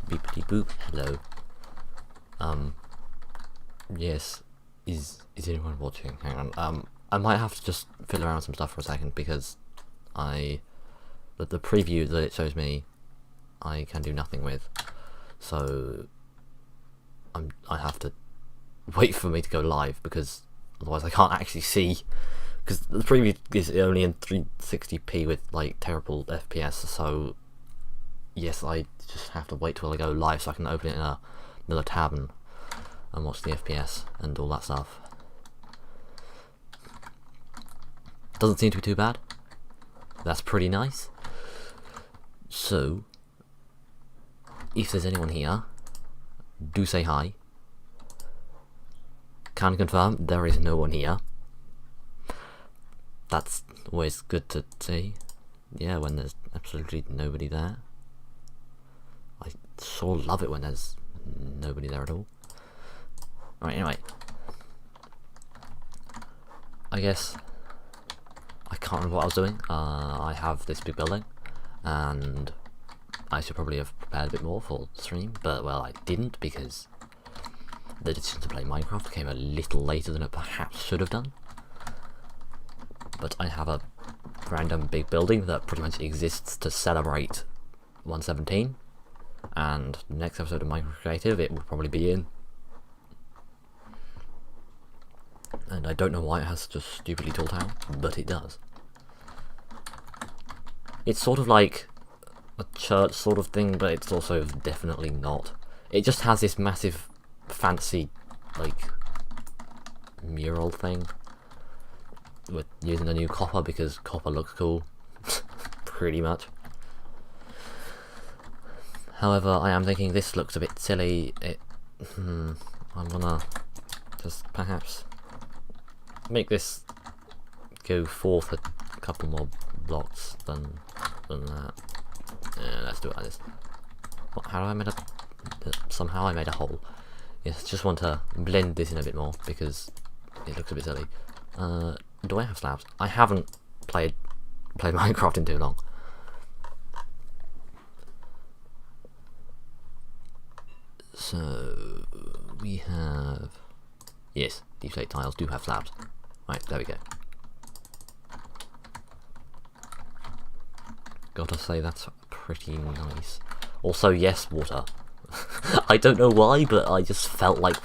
Beepity boop. Hello. Yes. Is anyone watching? Hang on. I might have to just fiddle around some stuff for a second because the preview that it shows me, I can do nothing with. So I have to wait for me to go live because otherwise I can't actually see. Because the preview is only in 360p with like terrible FPS. So yes, I just have to wait till I go live so I can open it in another tab and watch the FPS and all that stuff. Doesn't seem to be too bad. That's pretty nice. So, if there's anyone here, do say hi. Can confirm there is no one here. That's always good to see. Yeah, when there's absolutely nobody there. I sure love it when there's nobody there at all. Right, anyway. I guess I can't remember what I was doing. I have this big building, and I should probably have prepared a bit more for the stream, but well, I didn't because the decision to play Minecraft came a little later than it perhaps should have done. But I have a random big building that pretty much exists to celebrate 117, and the next episode of Minecraft Creative it will probably be in. And I don't know why it has such a stupidly tall town, but it does. It's sort of like a church sort of thing, but it's also definitely not. It just has this massive, fancy, like, mural thing. With using the new copper because copper looks cool. Pretty much. However, I am thinking this looks a bit silly. I'm gonna just perhaps make this go forth a couple more blocks than that. Yeah, let's do it like this. How do I made somehow I made a hole. Yes, just want to blend this in a bit more because it looks a bit silly. Do I have slabs? I haven't played Minecraft in too long. So we have, yes, deep slate tiles do have slabs. Right, there we go. Gotta say that's pretty nice. Also, yes, water. I don't know why, but I just felt like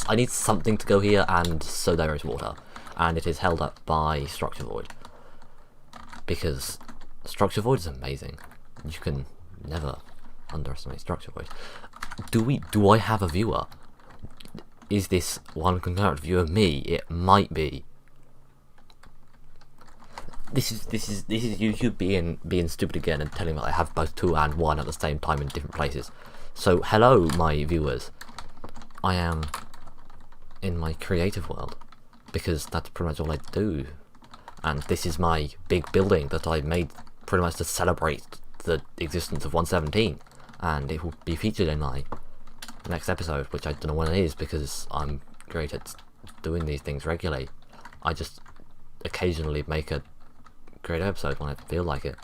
I need something to go here, and so there is water. And it is held up by Structure Void. Because Structure Void is amazing. You can never underestimate Structure Void. Do I have a viewer? Is this one concurrent view of me? It might be. This is YouTube being stupid again and telling me I have both 2 and 1 at the same time in different places. So hello, my viewers. I am in my creative world because that's pretty much all I do, and this is my big building that I made pretty much to celebrate the existence of 117, and it will be featured in my next episode, which I don't know when it is because I'm great at doing these things regularly. I just occasionally make a great episode when I feel like it.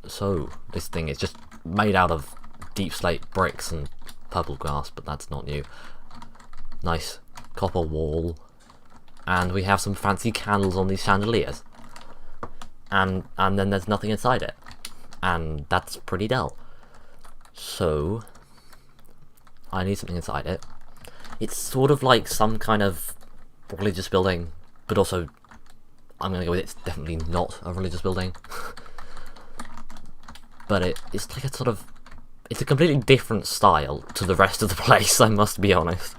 So this thing is just made out of deep slate bricks and purple grass, but that's not new. Nice copper wall, and we have some fancy candles on these chandeliers, and then there's nothing inside it, and that's pretty dull. So I need something inside it. It's sort of like some kind of religious building, but also I'm gonna go with it's definitely not a religious building. But it's like a sort of, it's a completely different style to the rest of the place, I must be honest.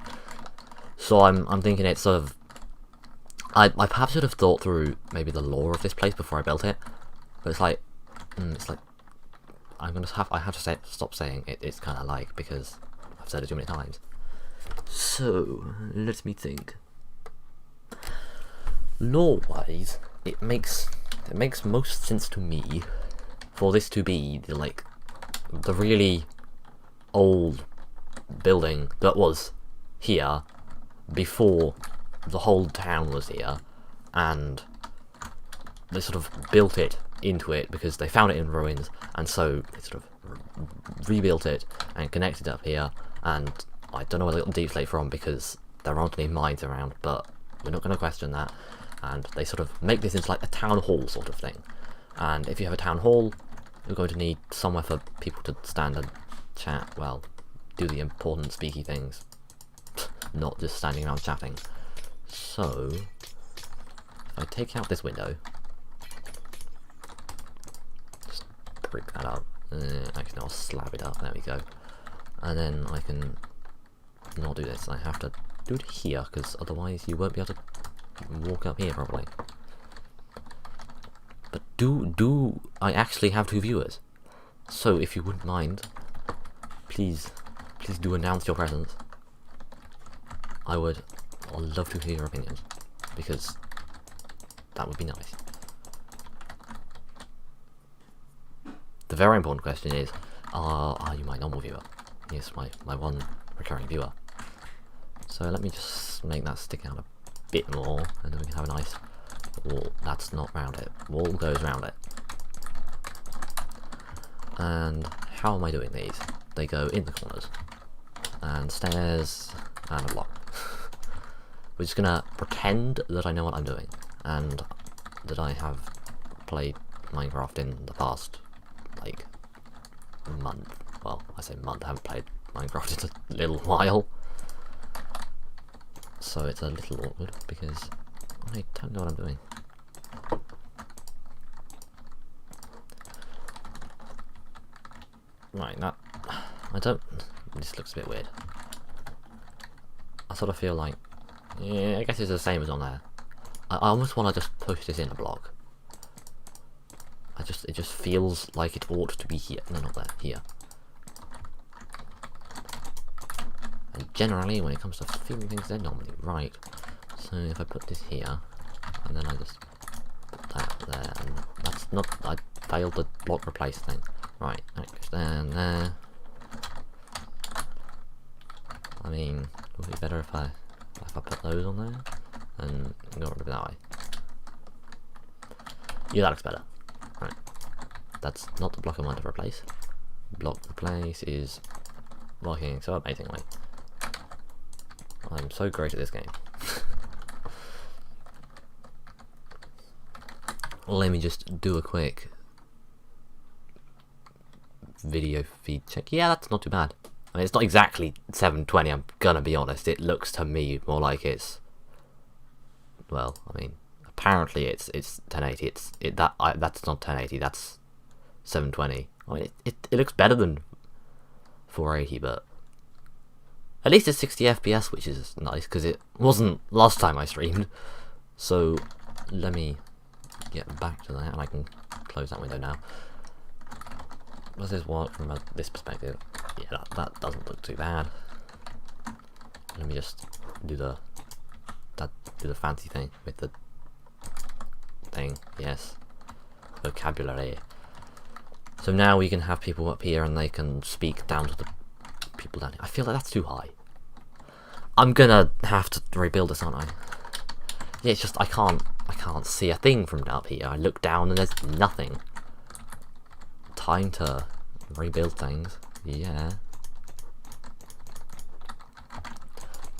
So I'm thinking it's sort of, I perhaps should have thought through maybe the lore of this place before I built it, but it's like I have to stop saying it's kind of like, because I've said it too many times. So let me think. Lore-wise, it makes most sense to me for this to be the really old building that was here before the whole town was here, and they sort of built it into it because they found it in ruins, and so they sort of rebuilt it and connected up here. And I don't know where they got the deep slate from because there aren't any mines around, but we're not going to question that. And they sort of make this into like a town hall sort of thing. And if you have a town hall, you're going to need somewhere for people to stand and chat, well, do the important speaky things, not just standing around chatting. So, if I take out this window, just break that up, actually I'll slab it up, there we go, and then I can not do this, I have to do it here, because otherwise you won't be able to walk up here probably. But do I actually have 2 viewers? So if you wouldn't mind, please do announce your presence. I'd love to hear your opinions, because that would be nice. The very important question is, are you my normal viewer? Yes, my one recurring viewer. So let me just make that stick out a bit more, and then we can have a nice wall. That's not round it. Wall goes round it. And how am I doing these? They go in the corners, and stairs, and a block. We're just gonna pretend that I know what I'm doing, and that I have played Minecraft in the past, like, month. Well, I say month, I haven't played Minecraft in a little while. So it's a little awkward, because I don't know what I'm doing. Right, that... this looks a bit weird. I sort of feel like... yeah, I guess it's the same as on there. I almost want to just push this in a block. It just feels like it ought to be here. No, not there. Here. And generally, when it comes to feeling things, they're normally right. So if I put this here, and then I just put that there, and that's not... I failed the block replace thing. Right, that goes there and there. I mean, would it be better if I put those on there and go rid of it that way? Yeah, that looks better. Right, that's not the block I want to replace. Block replace is working so amazingly. I'm so great at this game. Let me just do a quick video feed check. Yeah, that's not too bad. I mean, it's not exactly 720, I'm gonna be honest. It looks to me more like it's... well, I mean, apparently it's 1080. That's not 1080, that's 720. I mean, it looks better than 480, but... at least it's 60 FPS, which is nice, because it wasn't last time I streamed. So, let me get back to that, and I can close that window now. Does this work from this perspective? Yeah, that doesn't look too bad. Let me just do the fancy thing with the thing. Yes, vocabulary. So now we can have people up here, and they can speak down to the people down here. I feel like that's too high. I'm gonna have to rebuild this, aren't I? Yeah, it's just I can't see a thing from up here. I look down and there's nothing. Time to rebuild things. Yeah.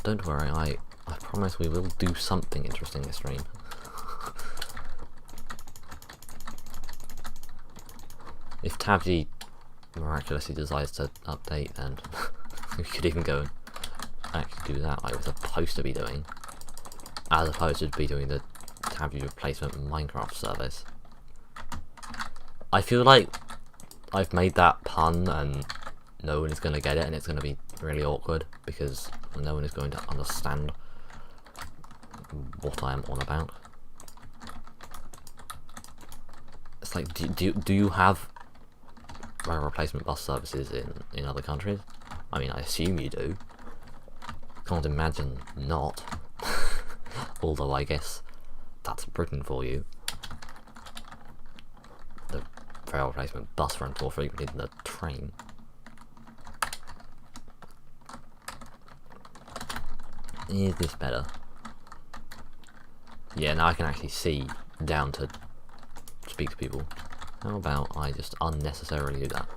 Don't worry, I promise we will do something interesting this stream. If TABG miraculously decides to update, then we could even go and actually do that like we're supposed to be doing, as opposed to be doing the TABG replacement Minecraft service. I feel like I've made that pun and no one is going to get it, and it's going to be really awkward because no one is going to understand what I am on about. It's like, do you have replacement bus services in other countries? I mean, I assume you do. Can't imagine not. Although I guess that's Britain for you. The rail replacement bus runs more frequently than the train. Is this better? Yeah, now I can actually see down to speak to people. How about I just unnecessarily do that?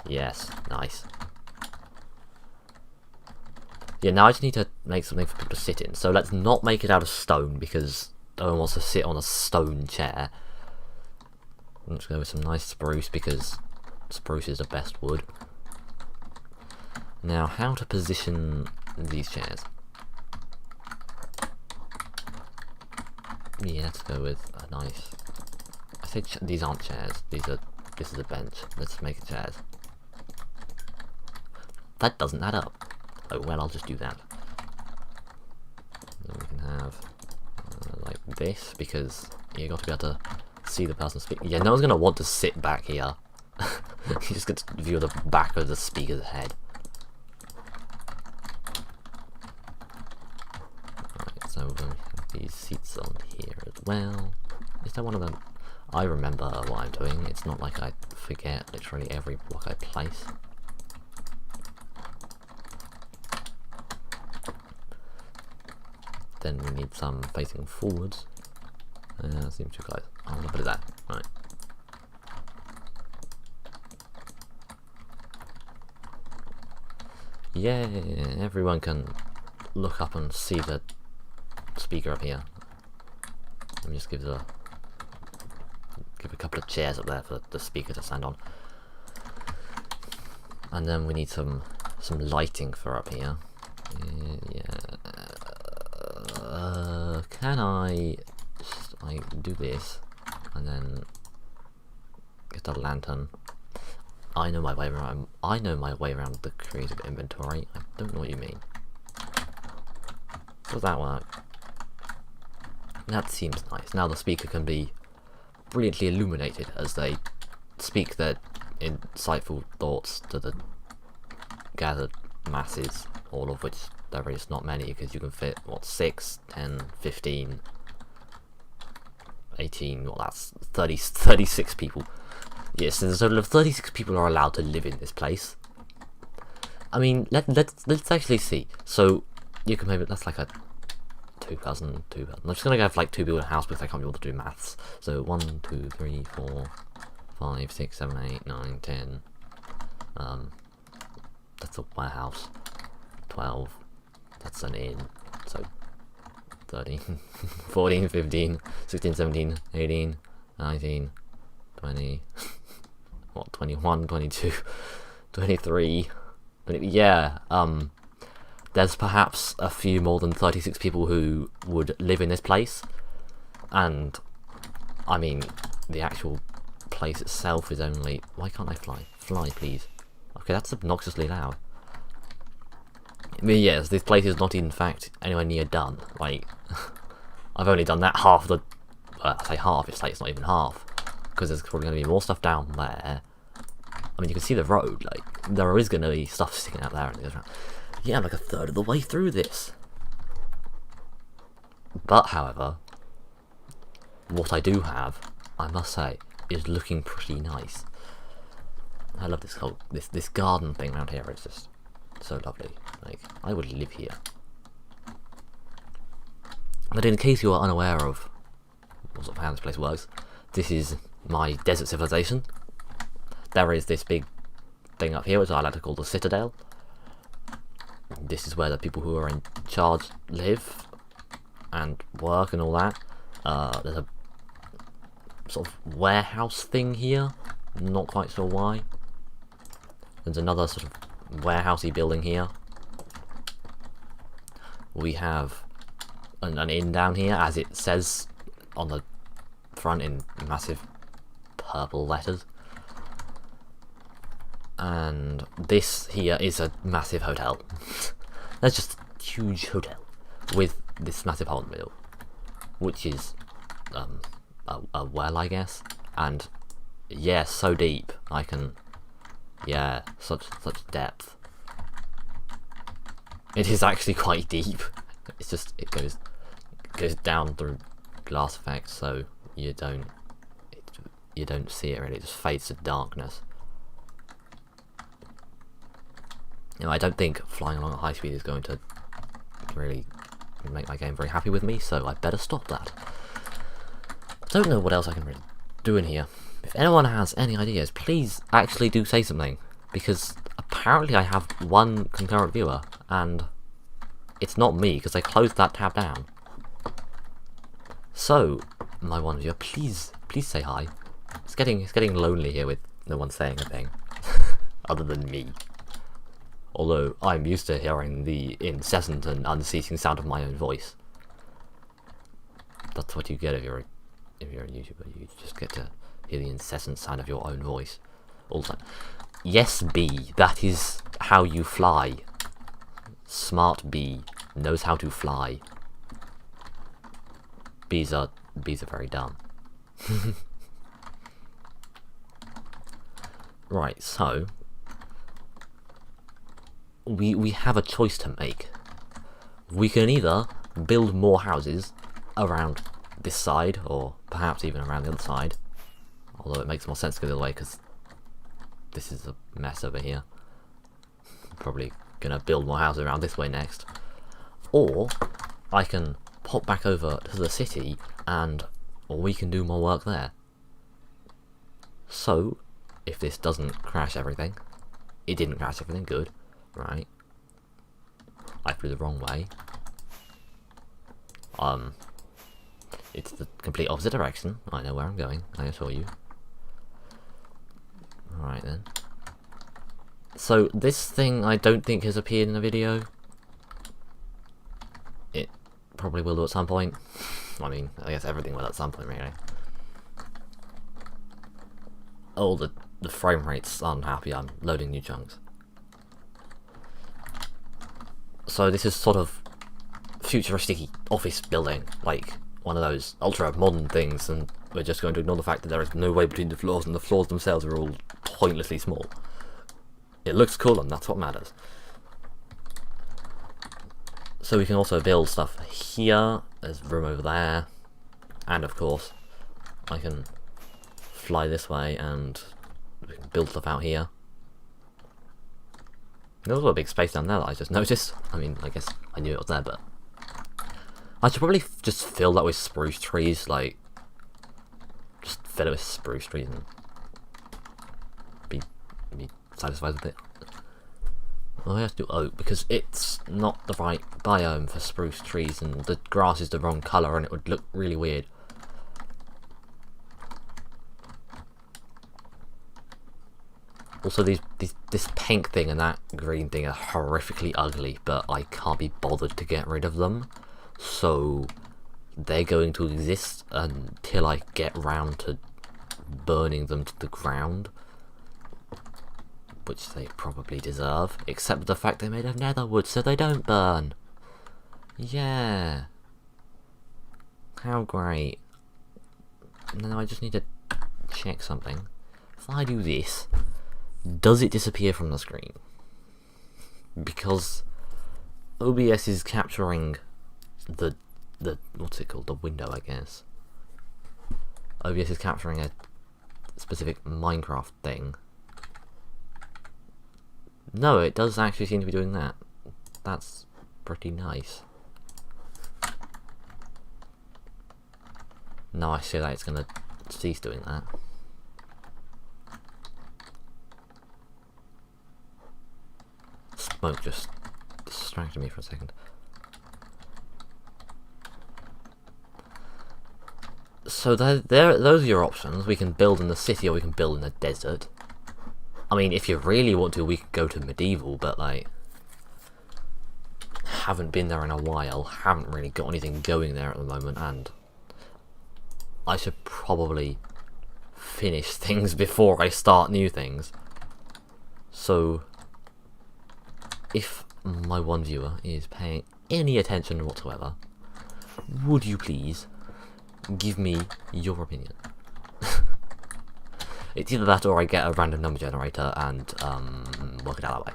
Yes, nice. Yeah, now I just need to make something for people to sit in. So let's not make it out of stone, because no one wants to sit on a stone chair. Let's go with some nice spruce, because spruce is the best wood. Now, how to position these chairs? Yeah, let's go with a nice... I say these aren't chairs. This is a bench. Let's make it chairs. That doesn't add up. Oh well, I'll just do that. Then we can have like this, because you got to be able to see the person speaking. Yeah, no one's gonna want to sit back here. You just get to view the back of the speaker's head. Right, so we have these seats on here as well. Is there one of them? I remember what I'm doing. It's not like I forget literally every block I place. Then we need some facing forwards. Seems too close. I'm gonna put it there. Right. Yeah, everyone can look up and see the speaker up here. Let me just give a couple of chairs up there for the speaker to stand on. And then we need some lighting for up here. Can I do this and then get a lantern? I know my way around. I know my way around the creative inventory. I don't know what you mean. Does that work? That seems nice. Now the speaker can be brilliantly illuminated as they speak their insightful thoughts to the gathered masses, all of which there is not many, because you can fit, what, 6, 10, 15, 18, well, that's 36 people. Yes, and a total of 36 people are allowed to live in this place. I mean, let's actually see. So, you can maybe, that's like a 2,000. I'm just gonna have like 2 people in a house because I can't be able to do maths. So, 1, 2, 3, 4, 5, 6, 7, 8, 9, 10. That's a warehouse. 12. That's an inn. So 13, 14, 15, 16, 17, 18, 19, 20, what, 21, 22, 23, 20, yeah, there's perhaps a few more than 36 people who would live in this place, and, I mean, the actual place itself is only, why can't I fly? Fly, please. Okay, that's obnoxiously loud. I mean, yes, this place is not in fact anywhere near done. Like, I've only done that half the... I say half, it's like it's not even half. Because there's probably going to be more stuff down there. I mean, you can see the road, like, there is going to be stuff sticking out there. And it goes around. Yeah, I'm like a third of the way through this. But, however, what I do have, I must say, is looking pretty nice. I love this whole, this garden thing around here. It's just so lovely. Like, I would live here. But in case you are unaware of what sort of how this place works, this is my desert civilization. There is this big thing up here, which I like to call the Citadel. This is where the people who are in charge live and work and all that. There's a sort of warehouse thing here. Not quite sure why. There's another sort of warehousey building here. We have an inn down here, as it says on the front in massive purple letters. And this here is a massive hotel. That's just a huge hotel with this massive hole in the middle, which is a well, I guess. And yeah, so deep. I can, yeah, such depth. It is actually quite deep. It's just it goes down through glass effect, so you don't see it really. It just fades to darkness. You know, I don't think flying along at high speed is going to really make my game very happy with me, so I better stop that. I don't know what else I can really doing here. If anyone has any ideas, please actually do say something, because apparently I have one concurrent viewer, and it's not me, because I closed that tab down. So, my one viewer, please say hi. It's getting lonely here with no one saying a thing, other than me. Although I'm used to hearing the incessant and unceasing sound of my own voice. That's what you get if you're a YouTuber. You just get to hear the incessant sound of your own voice all the time. Yes, bee, that is how you fly. Smart bee knows how to fly. Bees are very dumb. Right, so we have a choice to make. We can either build more houses around this side, or perhaps even around the other side, although it makes more sense to go the other way because this is a mess over here. Probably gonna build more houses around this way next. Or I can pop back over to the city and we can do more work there. So if this doesn't crash everything, it didn't crash everything, good, right? I flew the wrong way. It's the complete opposite direction. I know where I'm going, I assure you. Right then. So this thing I don't think has appeared in the video. It probably will do at some point. I mean, I guess everything will at some point, really. Oh, the frame rate's unhappy. I'm loading new chunks. So this is sort of futuristic office building, like one of those ultra modern things, and we're just going to ignore the fact that there is no way between the floors, and the floors themselves are all pointlessly small. It looks cool, and that's what matters. So we can also build stuff here. There's room over there, and of course I can fly this way and we can build stuff out here. There's a big space down there that I just noticed. I mean, I guess I knew it was there, but I should probably just fill that with spruce trees, like just fill it with spruce trees and be satisfied with it. Well, I have to do oak because it's not the right biome for spruce trees, and the grass is the wrong colour, and it would look really weird. Also, this pink thing and that green thing are horrifically ugly, but I can't be bothered to get rid of them, so they're going to exist until I get round to burning them to the ground, which they probably deserve, except the fact they're made of netherwood, so they don't burn. Yeah. How great. Now I just need to check something. If I do this, does it disappear from the screen? Because OBS is capturing the what's it called? The window, I guess. OBS is capturing a specific Minecraft thing. No, it does actually seem to be doing that. That's pretty nice. Now I see that it's gonna cease doing that. Smoke just distracted me for a second. So those are your options. We can build in the city or we can build in the desert. I mean, if you really want to, we could go to medieval, but like, haven't been there in a while, haven't really got anything going there at the moment, and I should probably finish things before I start new things. So, if my one viewer is paying any attention whatsoever, would you please give me your opinion? It's either that or I get a random number generator and work it out that way.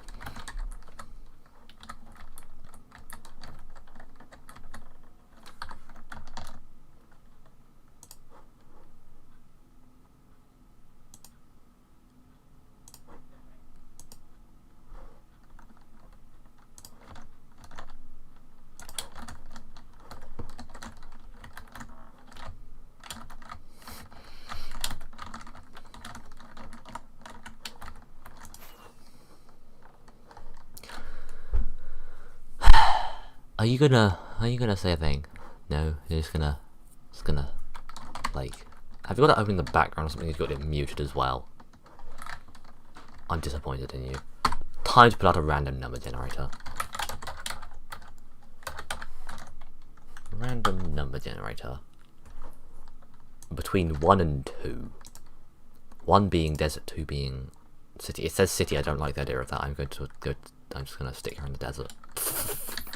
Are you gonna say a thing? No, you're just gonna like. Have you got to open the background or something? You've got it muted as well. I'm disappointed in you. Time to put out a random number generator. Random number generator. Between 1 and 2. 1 being desert, 2 being city. It says city, I don't like the idea of that. I'm just gonna stick here in the desert.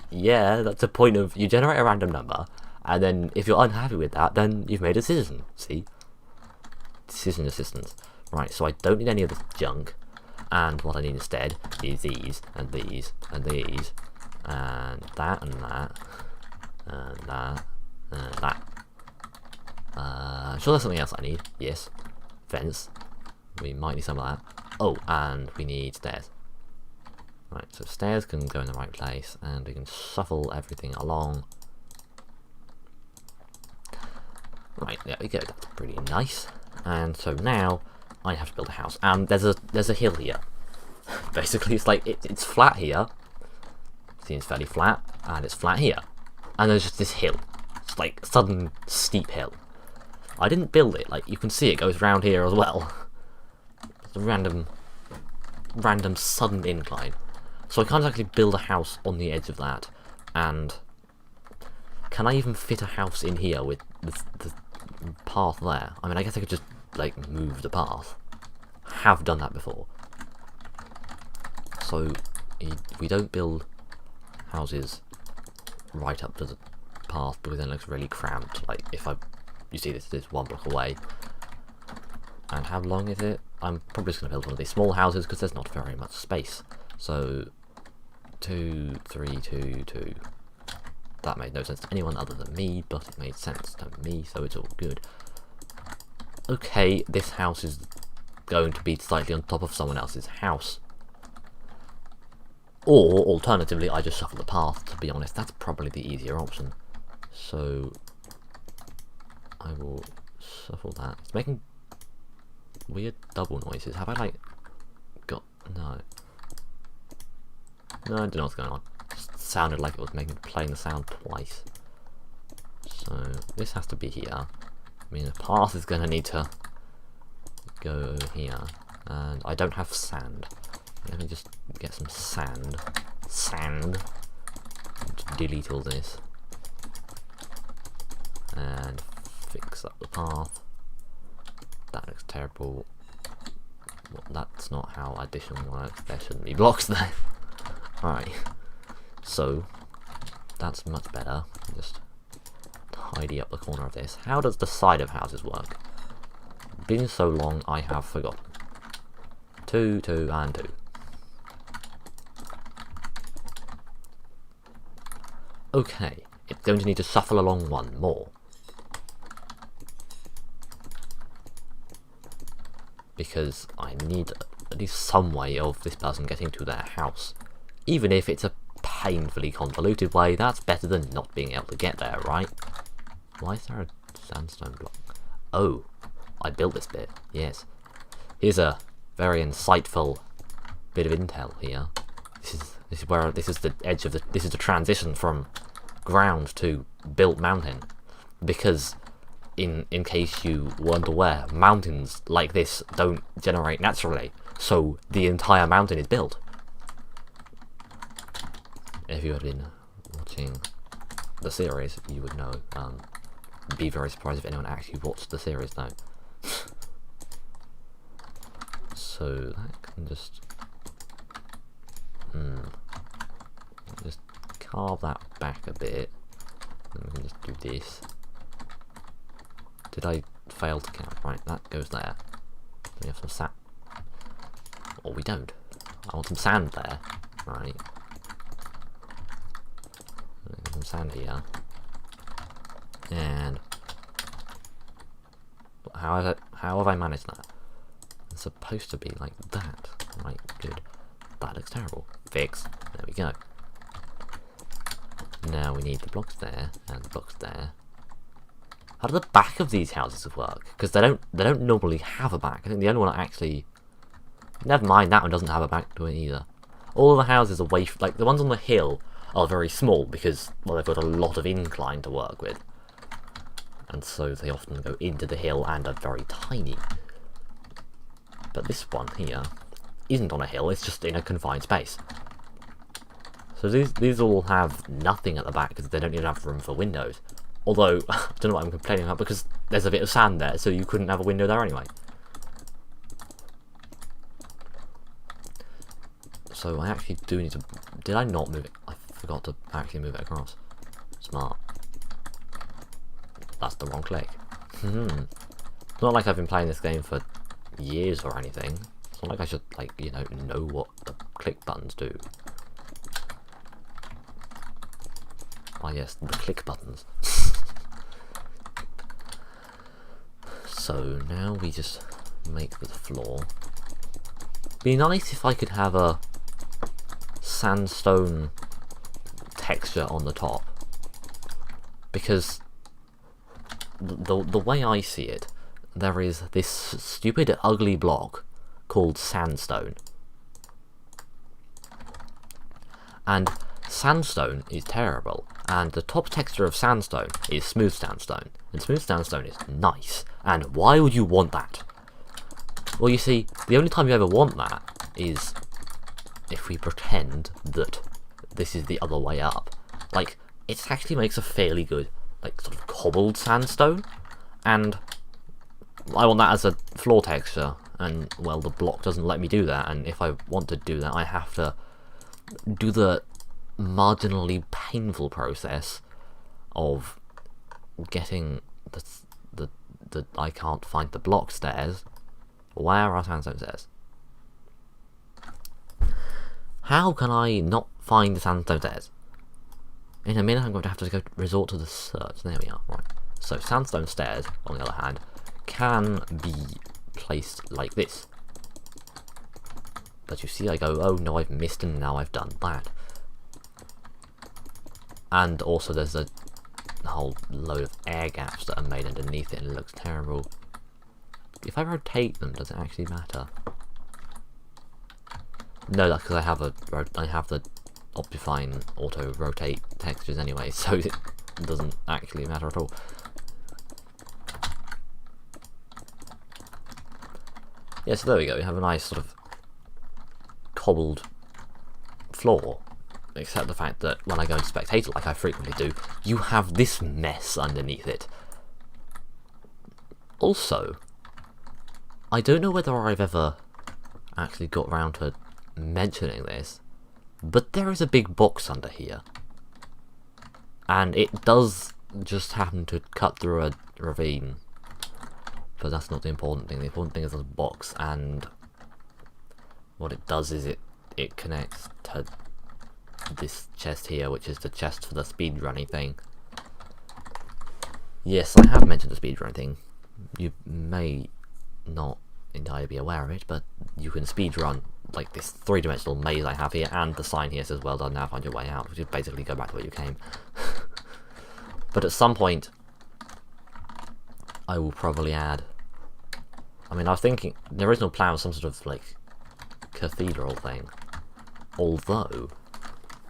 Yeah, that's the point of, you generate a random number, and then if you're unhappy with that, then you've made a decision. See? Decision assistance. Right, so I don't need any of this junk, and what I need instead is these, and these, and these, and that, and that, and that, and that. I'm sure there's something else I need. Yes. Fence. We might need some of that. Oh, and we need stairs. Right, so stairs can go in the right place, and we can shuffle everything along. Right, there we go. That's pretty nice. And so now I have to build a house, and there's a hill here. Basically, it's like it's flat here. Seems fairly flat, and it's flat here, and there's just this hill. It's like a sudden steep hill. I didn't build it. Like you can see, it goes around here as well. It's a random sudden incline. So I can't actually build a house on the edge of that. And can I even fit a house in here with the path there? I mean, I guess I could just like move the path. Have done that before. So we don't build houses right up to the path because then it looks really cramped. Like if you see this is 1 block away. And how long is it? I'm probably just going to build one of these small houses because there's not very much space. So 2, 3, 2, 2. That made no sense to anyone other than me, but it made sense to me, so it's all good. Okay, this house is going to be slightly on top of someone else's house. Or, alternatively, I just shuffle the path, to be honest. That's probably the easier option. So I will shuffle that. It's making weird double noises. Have I, like, got... No. No, I don't know what's going on. It just sounded like it was playing the sound twice. So this has to be here. I mean, the path is going to need to go over here. And I don't have sand. Let me just get some sand. Sand. Delete all this. And fix up the path. That looks terrible. Well, that's not how addition works. There shouldn't be blocks there. Alright, so that's much better. Just tidy up the corner of this. How does the side of houses work? Been so long, I have forgotten. 2, 2, and 2. Okay, it's going to need to shuffle along one more. Because I need at least some way of this person getting to their house. Even if it's a painfully convoluted way, that's better than not being able to get there, right? Why is there a sandstone block? Oh, I built this bit, yes. Here's a very insightful bit of intel here. This is the edge of this is the transition from ground to built mountain. Because in case you weren't aware, mountains like this don't generate naturally, so the entire mountain is built. If you had been watching the series, you would know. Be very surprised if anyone actually watched the series though. So that can just carve that back a bit. And we can just do this. Did I fail to count? Right, that goes there. We have some sand. Or we don't. I want some sand there. Right. Some sand here. And how have I managed that? It's supposed to be like that. Right, good. That looks terrible. Fix. There we go. Now we need the blocks there and the blocks there. How do the back of these houses work? Because they don't normally have a back. I think the only one that actually, never mind, that one doesn't have a back to it either. All the houses away from, like the ones on the hill are very small because, well, they've got a lot of incline to work with. And so they often go into the hill and are very tiny. But this one here isn't on a hill, it's just in a confined space. So these all have nothing at the back because they don't even have room for windows. Although, I don't know what I'm complaining about because there's a bit of sand there, so you couldn't have a window there anyway. So I actually do need to... Did I not move it? I forgot to actually move it across. Smart. That's the wrong click. It's not like I've been playing this game for years or anything. It's not like I should, like, you know what the click buttons do. Oh yes, the click buttons. So now we just make the floor. Be nice if I could have a sandstone texture on the top, because the way I see it, there is this stupid ugly block called sandstone, and sandstone is terrible, and the top texture of sandstone is smooth sandstone, and smooth sandstone is nice. And why would you want that? Well, you see, the only time you ever want that is if we pretend that this is the other way up. Like, it actually makes a fairly good, like, sort of cobbled sandstone, and I want that as a floor texture, and, well, the block doesn't let me do that, and if I want to do that, I have to do the marginally painful process of getting the I can't find the block stairs. Where are sandstone stairs? How can I not find the sandstone stairs? In a minute I'm going to have to go resort to the search. There we are, right. So sandstone stairs, on the other hand, can be placed like this. But you see, I go, oh no, I've missed, and now I've done that. And also there's a whole load of air gaps that are made underneath it, and it looks terrible. If I rotate them, does it actually matter? No, that's because I have the Optifine auto rotate textures anyway, so it doesn't actually matter at all. Yeah, so there we go. We have a nice sort of cobbled floor, except the fact that when I go into spectator, like I frequently do, you have this mess underneath it. Also, I don't know whether I've ever actually got around to mentioning this, but there is a big box under here, and it does just happen to cut through a ravine, but that's not the important thing. The important thing is the box, and what it does is it connects to this chest here, which is the chest for the speedrunning thing. Yes, I have mentioned the speedrunning thing. You may not entirely be aware of it, but you can speedrun like this three-dimensional maze I have here, and the sign here says well done, now find your way out, which is basically go back to where you came. But at some point I will probably add, I mean, I was thinking the original plan was some sort of like cathedral thing, although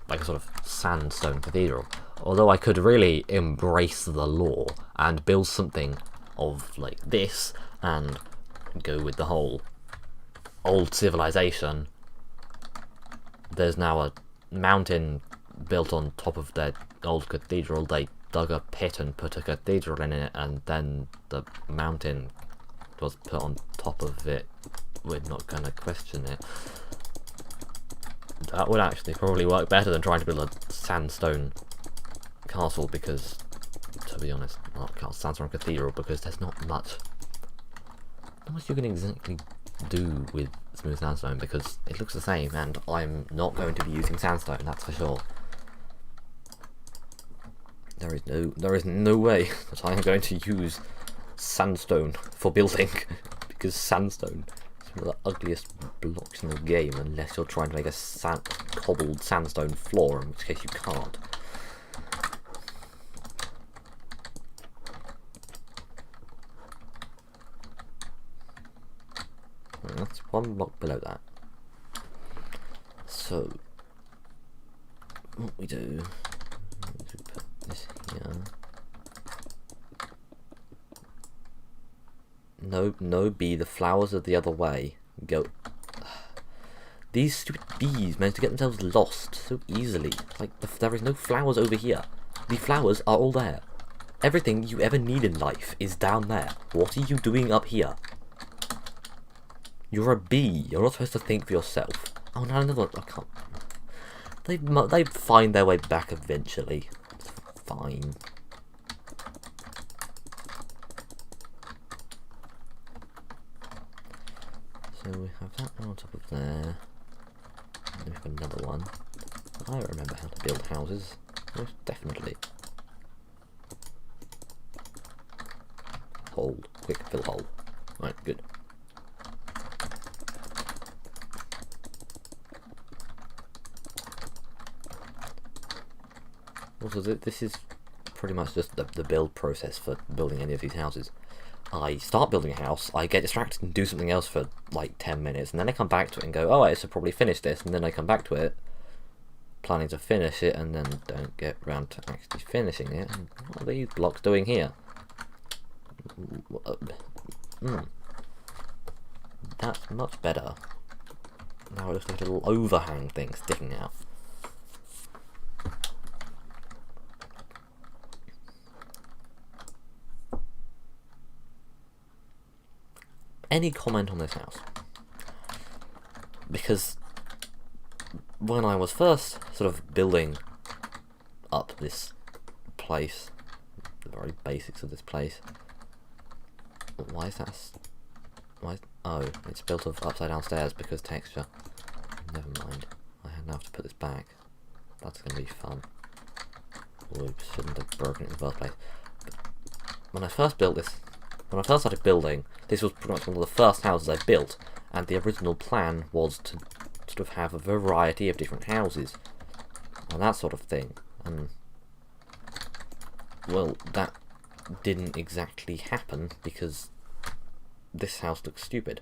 like a sort of sandstone cathedral, although I could really embrace the lore and build something of like this and go with the whole old civilization. There's now a mountain built on top of their old cathedral. They dug a pit and put a cathedral in it, and then the mountain was put on top of it. We're not going to question it. That would actually probably work better than trying to build a sandstone castle, because, to be honest, not sandstone cathedral, because there's not much you can exactly do with smooth sandstone, because it looks the same, and I'm not going to be using sandstone, that's for sure. There is no way that I am going to use sandstone for building, because sandstone is one of the ugliest blocks in the game, unless you're trying to make a cobbled sandstone floor, in which case you can't. That's one block below that. So what we do is we put this here. No, no bee, the flowers are the other way. Go. These stupid bees manage to get themselves lost so easily. Like, there is no flowers over here. The flowers are all there. Everything you ever need in life is down there. What are you doing up here? You're a bee. You're not supposed to think for yourself. Oh, no, another. I can't. They find their way back eventually. It's fine. So we have that one on top of there. And we have another one. I remember how to build houses. Most definitely. Hole. Quick, fill hole. Right, good. Also, this is pretty much just the build process for building any of these houses. I start building a house, I get distracted and do something else for like 10 minutes, and then I come back to it and go, oh, I should probably finish this, and then I come back to it, planning to finish it, and then don't get around to actually finishing it. And what are these blocks doing here? That's much better. Now it looks like a little overhang thing sticking out. Any comment on this house? Because when I was first sort of building up this place, the very basics of this place, why is that? Oh, it's built of upside down stairs because texture. Never mind. I now have to put this back. That's going to be fun. Whoops, shouldn't have broken it in the first place. But when I first built this, when I first started building, this was pretty much one of the first houses I built, and the original plan was to sort of have a variety of different houses, and that sort of thing. And, well, that didn't exactly happen, because this house looks stupid.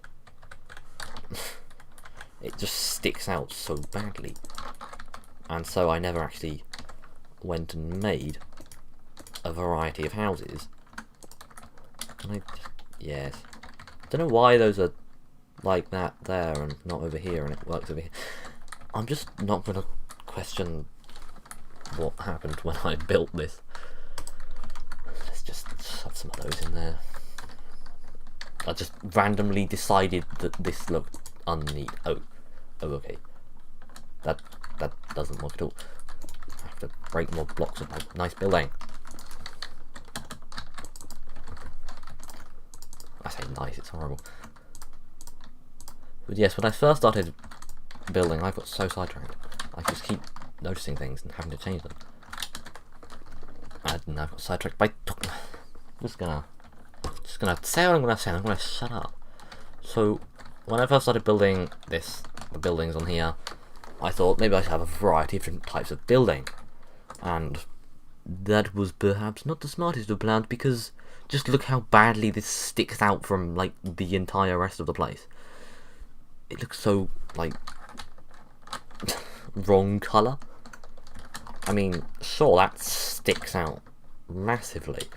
It just sticks out so badly. And so I never actually went and made a variety of houses. And yes. Don't know why those are like that there and not over here and it works over here. I'm just not going to question what happened when I built this. Let's just shove some of those in there. I just randomly decided that this looked unneat. Oh, okay. That doesn't work at all. I have to break more blocks of my nice building. I say nice, it's horrible. But yes, when I first started building, I got so sidetracked. I just keep noticing things and having to change them. And I got sidetracked by talking. Just gonna say what I'm gonna say. I'm gonna shut up. So when I first started building the buildings on here, I thought maybe I should have a variety of different types of building, and that was perhaps not the smartest of plans, because just look how badly this sticks out from like the entire rest of the place. It looks so like wrong colour. I mean, sure, that sticks out massively,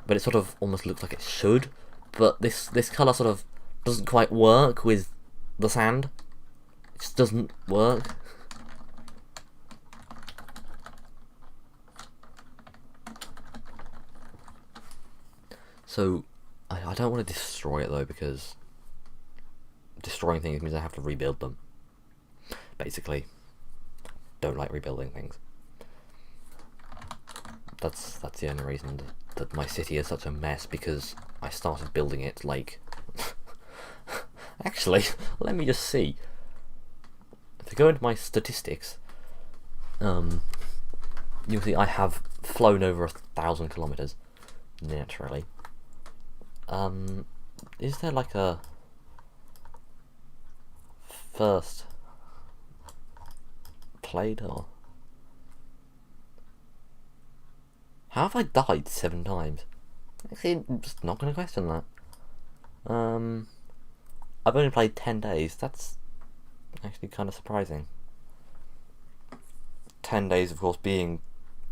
but it sort of almost looks like it should. But this colour sort of doesn't quite work with the sand. It just doesn't work. So I don't want to destroy it though, because destroying things means I have to rebuild them. Basically, don't like rebuilding things. That's the only reason that my city is such a mess, because I started building it like. Actually, let me just see. If I go into my statistics, you'll see I have flown over 1,000 kilometers, naturally. Is there like a first played, or how have I died 7 times? Actually, I'm just not going to question that. I've only played 10 days. That's actually kind of surprising. 10 days, of course, being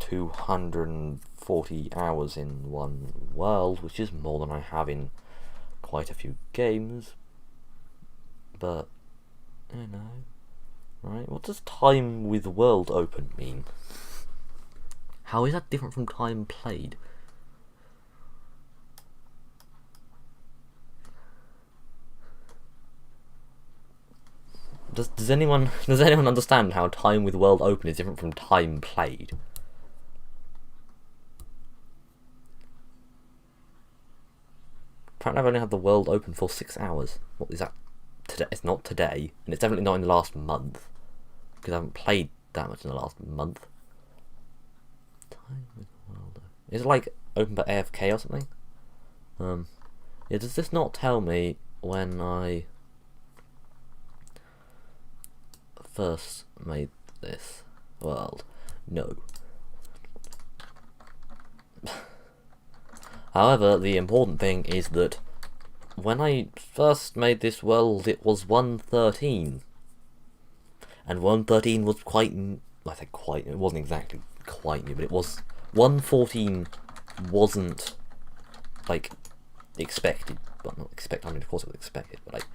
240 hours in one world, which is more than I have in quite a few games. But, you know, right? What does time with world open mean? How is that different from time played? Does anyone understand how time with world open is different from time played? Apparently I've only had the world open for 6 hours. What is that? Today? It's not today, and it's definitely not in the last month, because I haven't played that much in the last month. Time with world open. Is it like open by AFK or something? Yeah, does this not tell me when I first made this world? No. However, the important thing is that when I first made this world, it was 1.13, and 1.13 was quite, I think quite, it wasn't exactly quite new, but it was, 1.14 wasn't, like, expected, well, not expected, I mean, of course it was expected, but, like,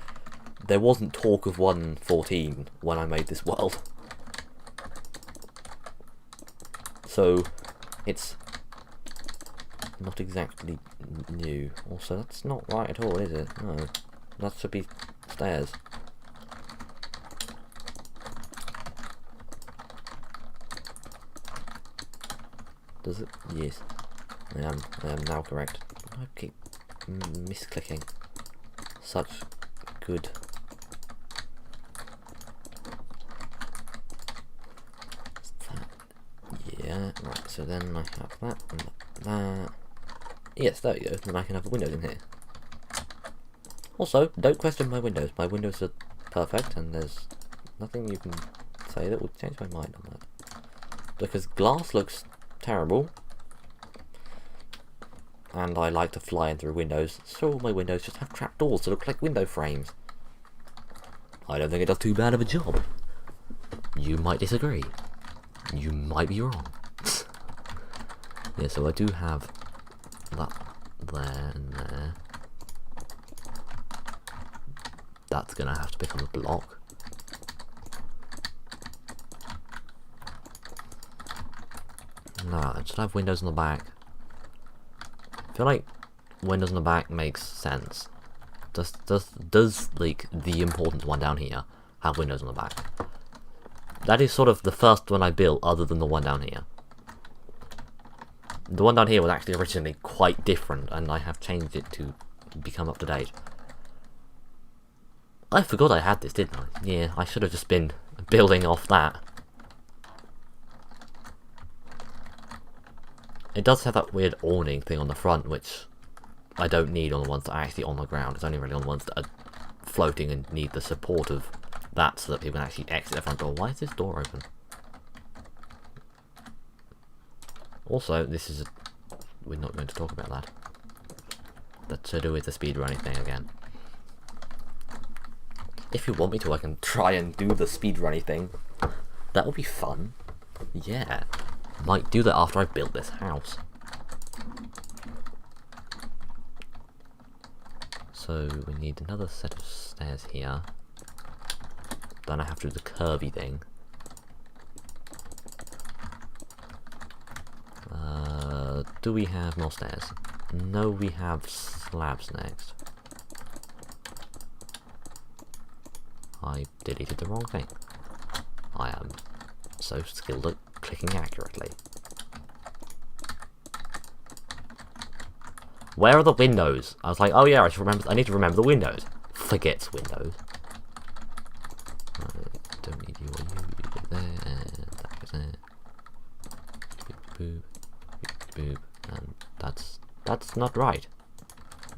there wasn't talk of 1.14 when I made this world. So, it's not exactly new. Also, that's not right at all, is it? No. That should be stairs. Does it? Yes. I am now correct. I keep misclicking. Such good. Yeah, right, so then I have that and that. Yes, there we go, then I can have the windows in here. Also, don't question my windows. My windows are perfect, and there's nothing you can say that would change my mind on that. Because glass looks terrible, and I like to fly in through windows, so all my windows just have trapdoors that look like window frames. I don't think it does too bad of a job. You might disagree. You might be wrong. Yeah, so I do have that there and there. That's gonna have to become a block. No, I just have windows on the back. I feel like windows on the back makes sense. Does like the important one down here have windows on the back? That is sort of the first one I built, other than the one down here. The one down here was actually originally quite different, and I have changed it to become up to date. I forgot I had this, didn't I? Yeah, I should have just been building off that. It does have that weird awning thing on the front, which I don't need on the ones that are actually on the ground. It's only really on the ones that are floating and need the support of that so that people can actually exit the front door. Why is this door open? Also, this is we're not going to talk about that. That's to do with the speedrunning thing again. If you want me to, I can try and do the speedrunning thing. That would be fun. Yeah. Might do that after I've built this house. So we need another set of stairs here. Then I have to do the curvy thing. Do we have more stairs? No, we have slabs next. I deleted the wrong thing. I am so skilled at clicking accurately. Where are the windows? I was like, oh yeah, I need to remember the windows. Forgets windows. I don't need you or you go there, and that goes there. Boop, boop, boop, boop, and that's not right.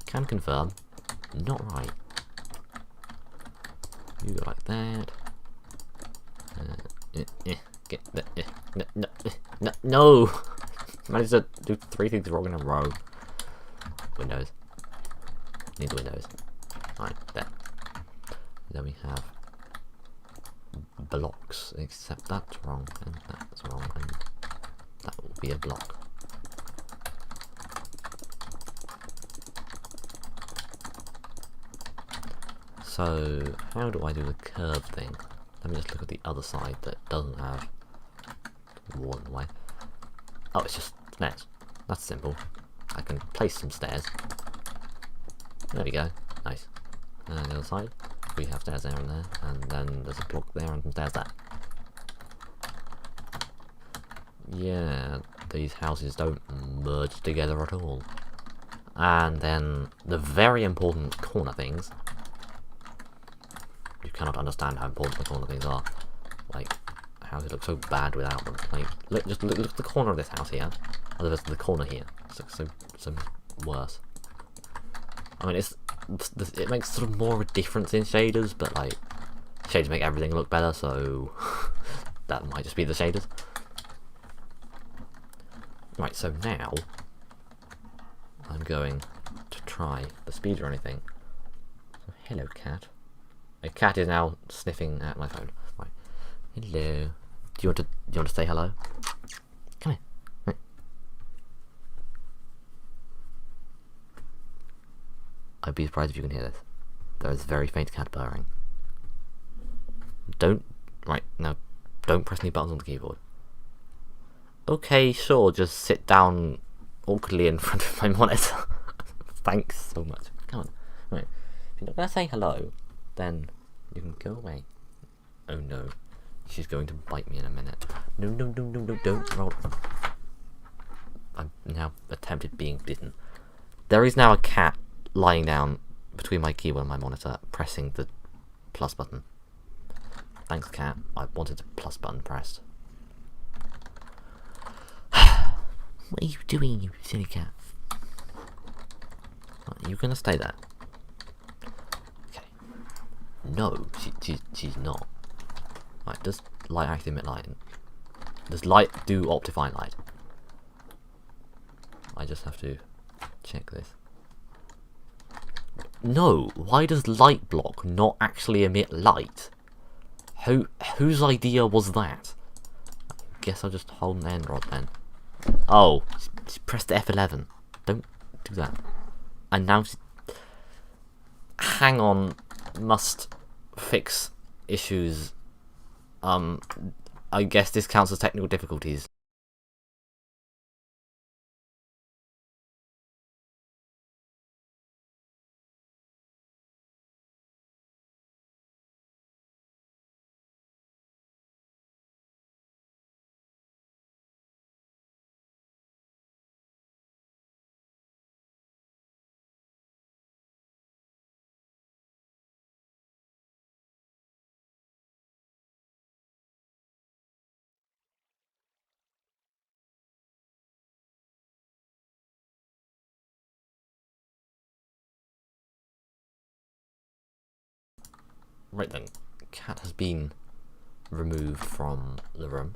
Can confirm, not right. You go like that. Get that. No! Managed to do 3 things wrong in a row. Windows. Need the windows. Right, there. Then we have blocks, except that's wrong, and that's wrong, and that will be a block. So, how do I do the curve thing? Let me just look at the other side that doesn't have the wall in the way. Oh, it's just stairs. That's simple. I can place some stairs. There we go. Nice. And on the other side, we have stairs there and there, and then there's a block there and some stairs there. Yeah, these houses don't merge together at all. And then the very important corner things. You cannot understand how important the corner things are. Like, how it looks so bad without them. Like, just look at the corner of this house here, as opposed to the corner here. It looks so worse. I mean, it makes sort of more of a difference in shaders, but like, shaders make everything look better, so that might just be the shaders. Right, so now I'm going to try the speed or anything. So, hello, cat. A cat is now sniffing at my phone. Right. Hello. Do you want to say hello? Come here. Right. I'd be surprised if you can hear this. There is very faint cat purring. Don't press any buttons on the keyboard. Okay, sure, just sit down awkwardly in front of my monitor. Thanks so much. Come on. Right. If you're not gonna say hello, then you can go away. Oh no. She's going to bite me in a minute. No, don't roll. I'm now attempted being bitten. There is now a cat lying down between my keyboard and my monitor, pressing the plus button. Thanks, cat. I wanted the plus button pressed. What are you doing, you silly cat? Are you gonna stay there? Okay. No, she's not. Right, does light actually emit light? Does light do optifine light? I just have to check this. No, why does light block not actually emit light? Whose idea was that? I guess I'll just hold an end rod then. Oh, she pressed F11. Don't do that. And now hang on, must fix issues. I guess this counts as technical difficulties. Right then, cat has been removed from the room,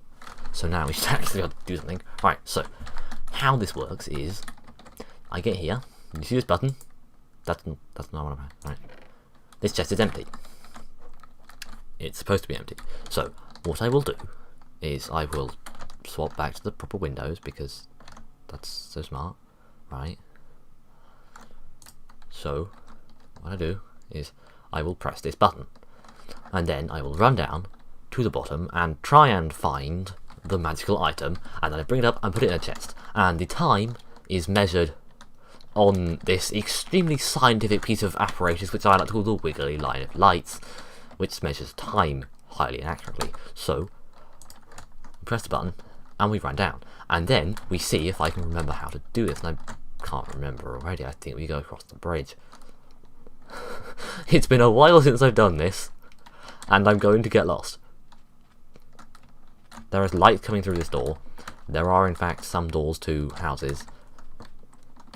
so now we should actually have to do something. Right, so how this works is I get here. You see this button? That's not what I'm at. Right. This chest is empty. It's supposed to be empty. So what I will do is I will swap back to the proper windows because that's so smart, right? So what I do is I will press this button, and then I will run down to the bottom and try and find the magical item, and then I bring it up and put it in a chest, and the time is measured on this extremely scientific piece of apparatus which I like to call the wiggly line of lights, which measures time highly inaccurately. So we press the button and we run down, and then we see if I can remember how to do this, and I can't remember already. I think we go across the bridge. It's been a while since I've done this, and I'm going to get lost. There is light coming through this door. There are in fact some doors to houses,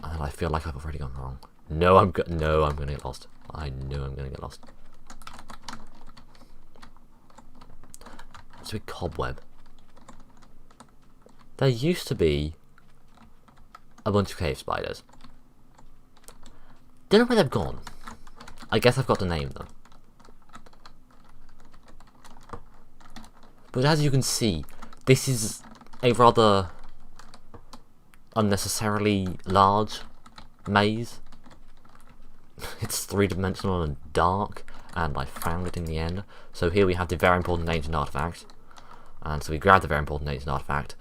and I feel like I've already gone wrong. No, I'm gonna get lost. I know I'm gonna get lost. It's a big cobweb. There used to be a bunch of cave spiders. Don't know where they've gone. I guess I've got to name them. But as you can see, this is a rather unnecessarily large maze. It's three-dimensional and dark, and I found it in the end. So here we have the very important ancient artifact, and so we grab the very important ancient artifact,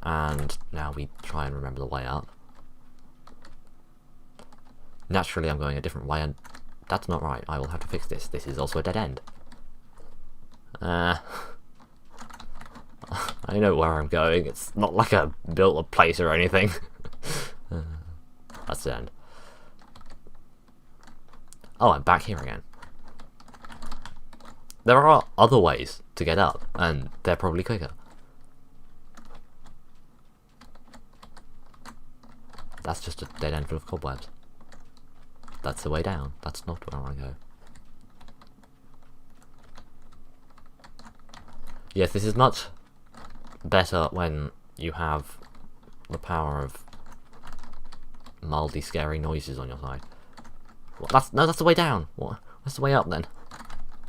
and now we try and remember the way up. Naturally I'm going a different way, and that's not right. I will have to fix this. This is also a dead end. I know where I'm going. It's not like I built a place or anything. That's the end. Oh, I'm back here again. There are other ways to get up, and they're probably quicker. That's just a dead end full of cobwebs. That's the way down. That's not where I want to go. Yes, this is much better when you have the power of mildly scary noises on your side. What? That's the way down. What? What's the way up then?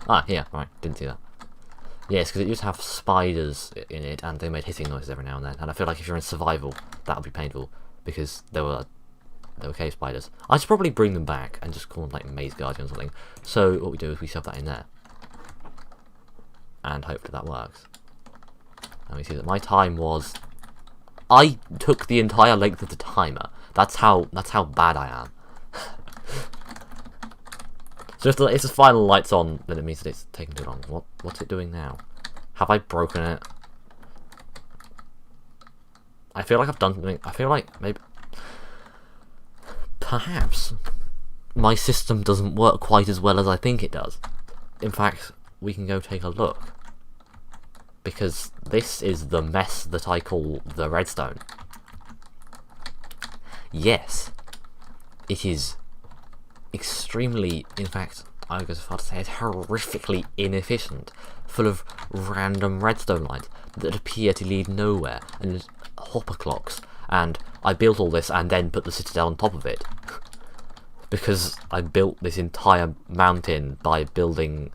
Ah, here. Right, didn't see that. Yes, because it used to have spiders in it, and they made hissing noises every now and then. And I feel like if you're in survival, that would be painful because there were cave spiders. I should probably bring them back and just call them like Maze Guardian or something. So what we do is we shove that in there, and hopefully that works. And we see that my time was. I took the entire length of the timer. That's how bad I am. So if the final light's on, then it means that it's taking too long. What's it doing now? Have I broken it? I feel like I've done something. I feel like maybe, perhaps, my system doesn't work quite as well as I think it does. In fact, we can go take a look. Because this is the mess that I call the redstone. Yes, it is extremely, in fact, I go so far to say it's horrifically inefficient, full of random redstone lines that appear to lead nowhere, and hopper clocks, and I built all this and then put the Citadel on top of it. Because I built this entire mountain by building,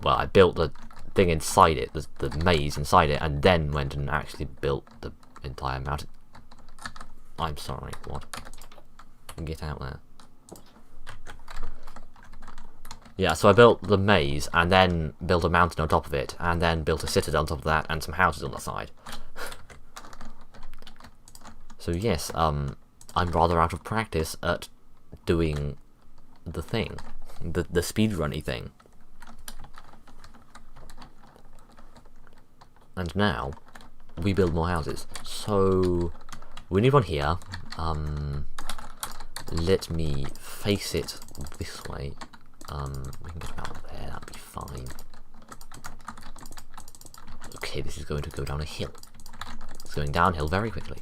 well, I built the thing inside it, the maze inside it, and then went and actually built the entire mountain. I'm sorry, what? Get out there. Yeah, so I built the maze, and then built a mountain on top of it, and then built a citadel on top of that, and some houses on the side. So yes, I'm rather out of practice at doing the thing, the speedrunny thing. And now, we build more houses. So, we need one here. Let me face it this way. We can get about there, that'll be fine. Okay, this is going to go down a hill. It's going downhill very quickly.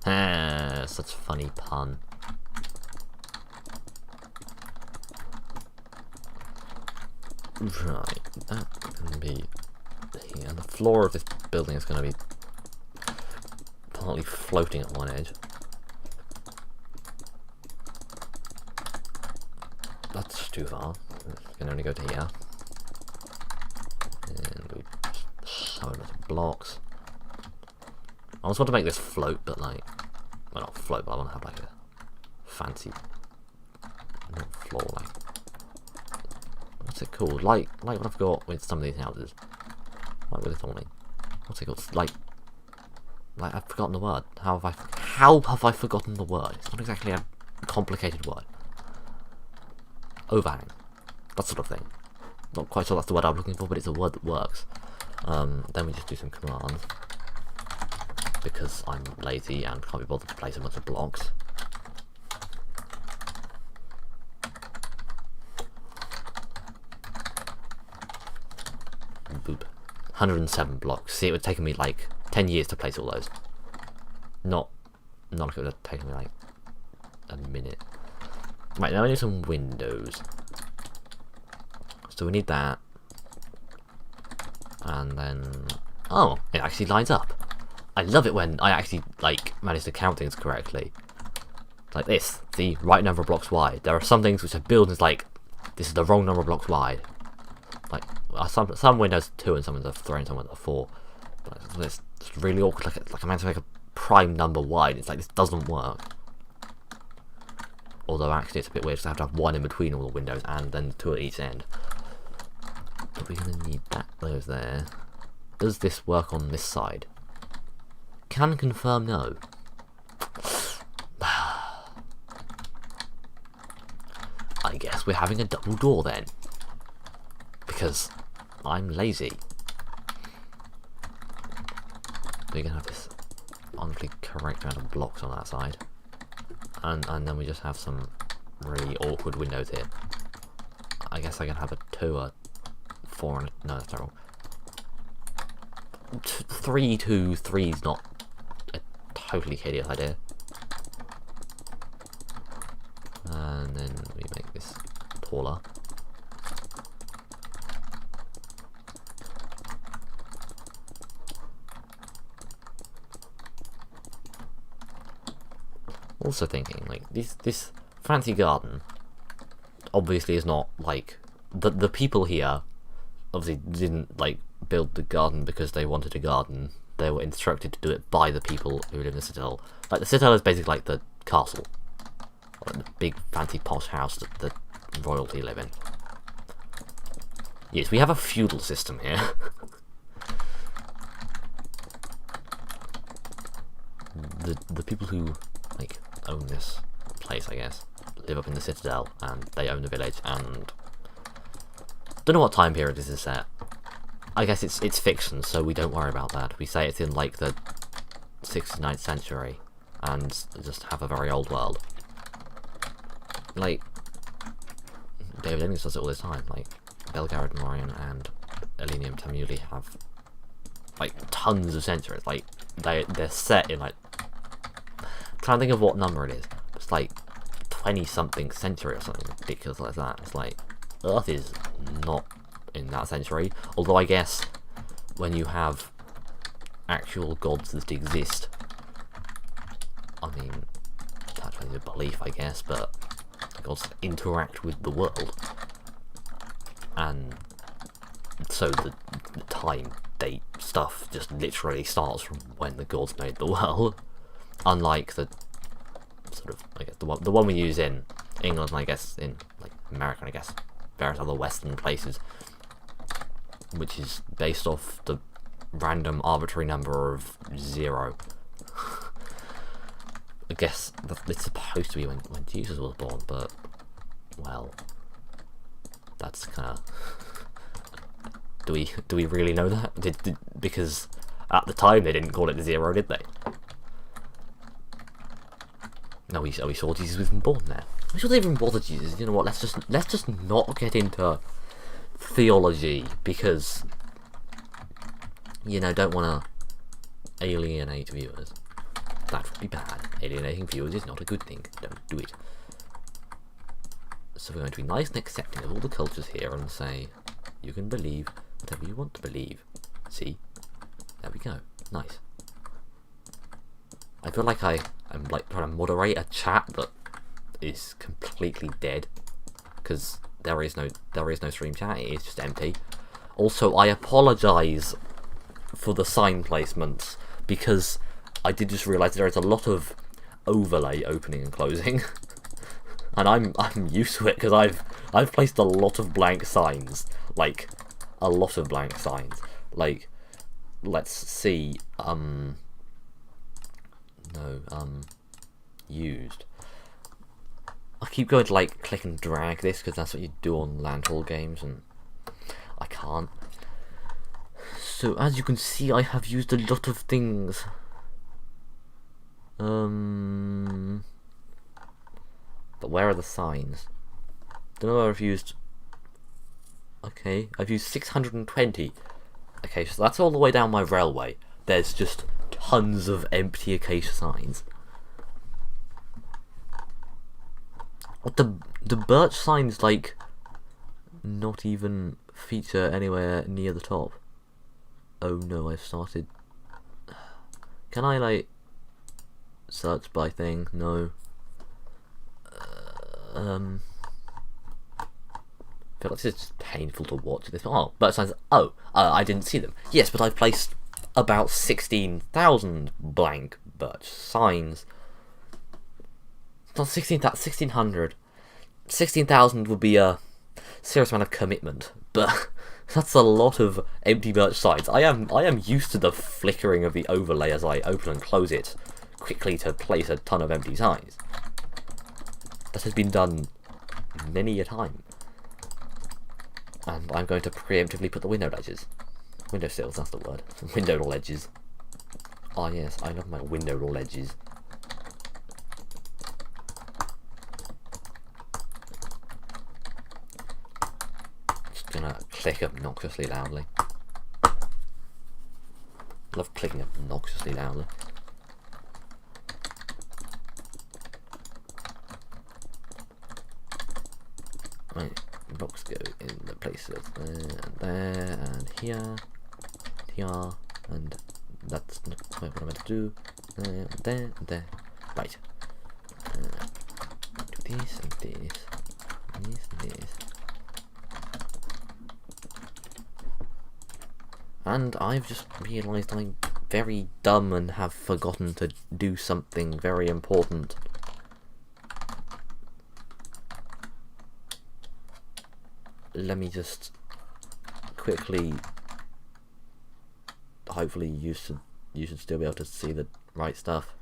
Ah, such a funny pun. Right, that can be here. The floor of this building is going to be partly floating at one edge. That's too far. We can only go to here. And we so many blocks. I just want to make this float, but like, well, not float, but I want to have like a fancy, not floor, like, what's it called? Like what I've got with some of these houses. Like with this awning. What's it called? Like I've forgotten the word. How have I forgotten the word? It's not exactly a complicated word. Overhang. That sort of thing. Not quite sure that's the word I'm looking for, but it's a word that works. Then we just do some commands. Because I'm lazy and can't be bothered to place a bunch of blocks. Boop. 107 blocks. See, it would have taken me like 10 years to place all those. Not like it would have taken me like a minute. Right, now I need some windows. So we need that. And then, oh, it actually lines up. I love it when I actually like manage to count things correctly. Like this, the right number of blocks wide. There are some things which are built as like, this is the wrong number of blocks wide. Like, some windows are 2 and some windows are 3 and some windows are 4. But it's really awkward. Like I'm meant to make a prime number wide. It's like this doesn't work. Although actually it's a bit weird to have 1 in between all the windows and then 2 at each end. But we're gonna need those there. Does this work on this side? Can confirm no. I guess we're having a double door then. Because I'm lazy. We're gonna have this honestly correct amount of blocks on that side. And then we just have some really awkward windows here. I guess I can have a 2, a 4, and no, that's terrible. 3, 2, 3 is not a totally hideous idea. And then we make this taller. Also thinking, like, this fancy garden obviously is not, like, the people here obviously didn't, like, build the garden because they wanted a garden. They were instructed to do it by the people who live in the Citadel. Like, the Citadel is basically like the castle. Like the big fancy posh house that the royalty live in. Yes, we have a feudal system here. the people who, like, own this place, I guess, live up in the Citadel, and they own the village, and don't know what time period this is set. I guess it's fiction, so we don't worry about that. We say it's in, like, the 69th century, and just have a very old world. Like, David English does it all the time. Like, Belgariad Morian and Elenium Tamuli have, like, tons of centuries. Like, they're set in, like, I'm trying to think of what number it is. It's like 20-something century or something ridiculous like that. It's like, Earth is not in that century. Although I guess when you have actual gods that exist, I mean, that's a belief, I guess, but gods interact with the world, and so the time, date stuff just literally starts from when the gods made the world. Unlike the sort of, I guess, the one we use in England, and I guess in, like, America, and I guess various other Western places, which is based off the random arbitrary number of 0. I guess it's supposed to be when Jesus was born, but, well, that's kind of... Do we really know that? Because at the time they didn't call it 0, did they? No, are we sure Jesus was even born there? Are we sure they even bothered Jesus? You know what? Let's just not get into theology, because, you know, don't want to alienate viewers. That would be bad. Alienating viewers is not a good thing. Don't do it. So we're going to be nice and accepting of all the cultures here and say, you can believe whatever you want to believe. See? There we go. Nice. I feel like I'm, like, trying to moderate a chat that is completely dead, because there is no stream chat. It is just empty. Also, I apologise for the sign placements, because I did just realise there is a lot of overlay opening and closing, and I'm used to it because I've placed a lot of blank signs, like a lot of blank signs. Like, let's see, used. I keep going to, like, click and drag this because that's what you do on landfall games, and I can't. So as you can see, I have used a lot of things. But where are the signs? Don't know where I've used. Okay, I've used 620. Okay, so that's all the way down my railway. There's just tons of empty acacia signs. What, the birch signs, like, not even feature anywhere near the top? Oh no, I've started. Can I, like, search by thing? No. I God, this is just painful to watch this. Oh, birch signs. Oh, I didn't see them. Yes, but I've placed about 16,000 blank birch signs. Not 1,600. 16,000 would be a serious amount of commitment, but that's a lot of empty birch signs. I am used to the flickering of the overlay as I open and close it quickly to place a ton of empty signs. That has been done many a time. And I'm going to preemptively put the window ledges. Window sills, that's the word. Window ledges. Ah yes, I love my window ledges. Just gonna click obnoxiously loudly. Love clicking obnoxiously loudly. Right, blocks go in the places there, and here, and that's not quite what I'm meant to do. There. Right. Do this and this. And I've just realised I'm very dumb and have forgotten to do something very important. Let me just quickly. Hopefully, you should still be able to see the right stuff.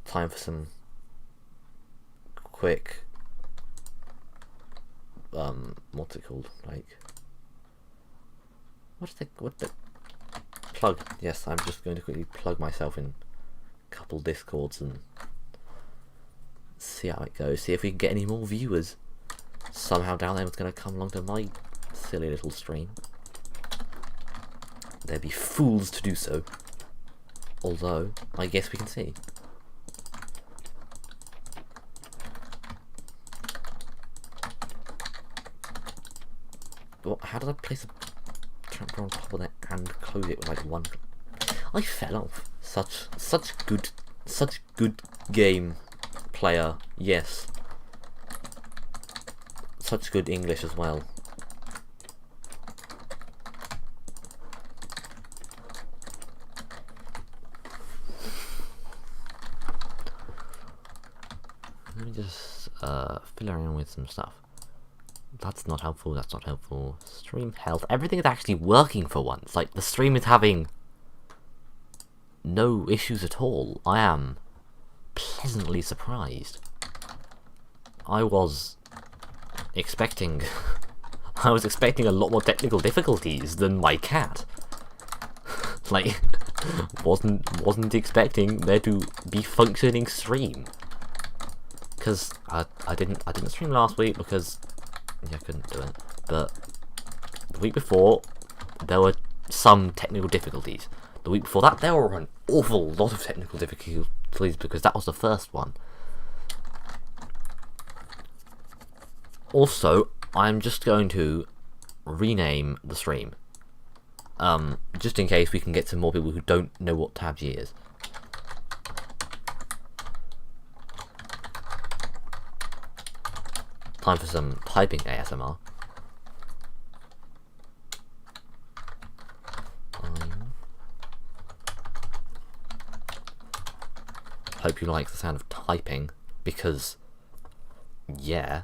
Time for some quick. What's it called? Like, what the plug? Yes, I'm just going to quickly plug myself in a couple Discords and see how it goes. See if we can get any more viewers. Somehow down there, it's going to come along to my silly little stream. They'd be fools to do so. Although, I guess we can see. What? How did I place a trapdoor on top of that and close it with like one? I fell off. Such good game player. Yes. Such good English as well. Let me just fill around with some stuff. That's not helpful, that's not helpful. Stream health. Everything is actually working for once. Like, the stream is having no issues at all. I am pleasantly surprised. I was expecting a lot more technical difficulties than my cat. Like, wasn't expecting there to be functioning stream. Because I didn't stream last week because I couldn't do it. But the week before there were some technical difficulties. The week before that there were an awful lot of technical difficulties because that was the first one. Also, I'm just going to rename the stream. Just in case we can get some more people who don't know what TABG is. Time for some typing ASMR. Hope you like the sound of typing, because, yeah.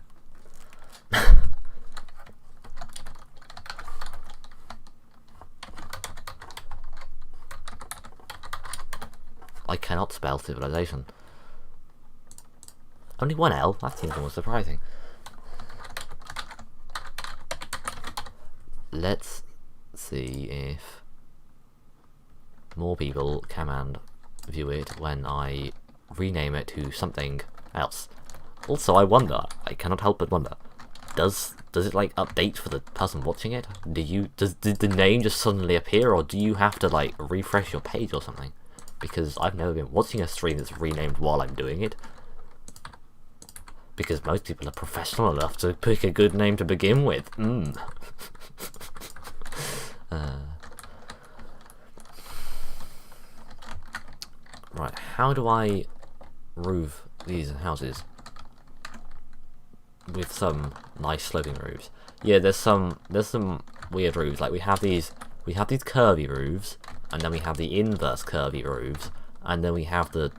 I cannot spell civilization. Only one L? That seems almost surprising. Let's see if more people come and view it when I rename it to something else. Also, I wonder, I cannot help but wonder, does it like update for the person watching it? Did the name just suddenly appear, or do you have to like refresh your page or something? Because I've never been watching a stream that's renamed while I'm doing it. Because most people are professional enough to pick a good name to begin with. Right, how do I roof these houses? with some nice sloping roofs. Yeah, there's some weird roofs. Like we have these curvy roofs, and then we have the inverse curvy roofs, and then we have the